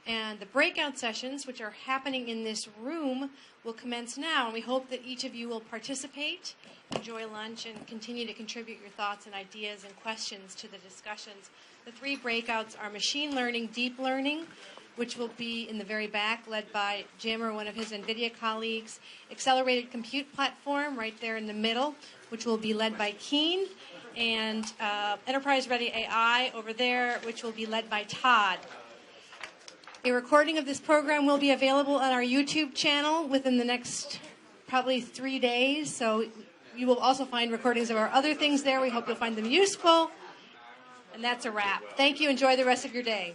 and the breakout sessions, which are happening in this room, will commence now. And we hope that each of you will participate, enjoy lunch, and continue to contribute your thoughts and ideas and questions to the discussions. The three breakouts are machine learning, deep learning, which will be in the very back, led by Jim or one of his Nvidia colleagues. Accelerated compute platform, right there in the middle, which will be led by Keen. And enterprise-ready AI over there, which will be led by Todd. A recording of this program will be available on our YouTube channel within the next probably 3 days. So you will also find recordings of our other things there. We hope you'll find them useful. And that's a wrap. Thank you. Enjoy the rest of your day.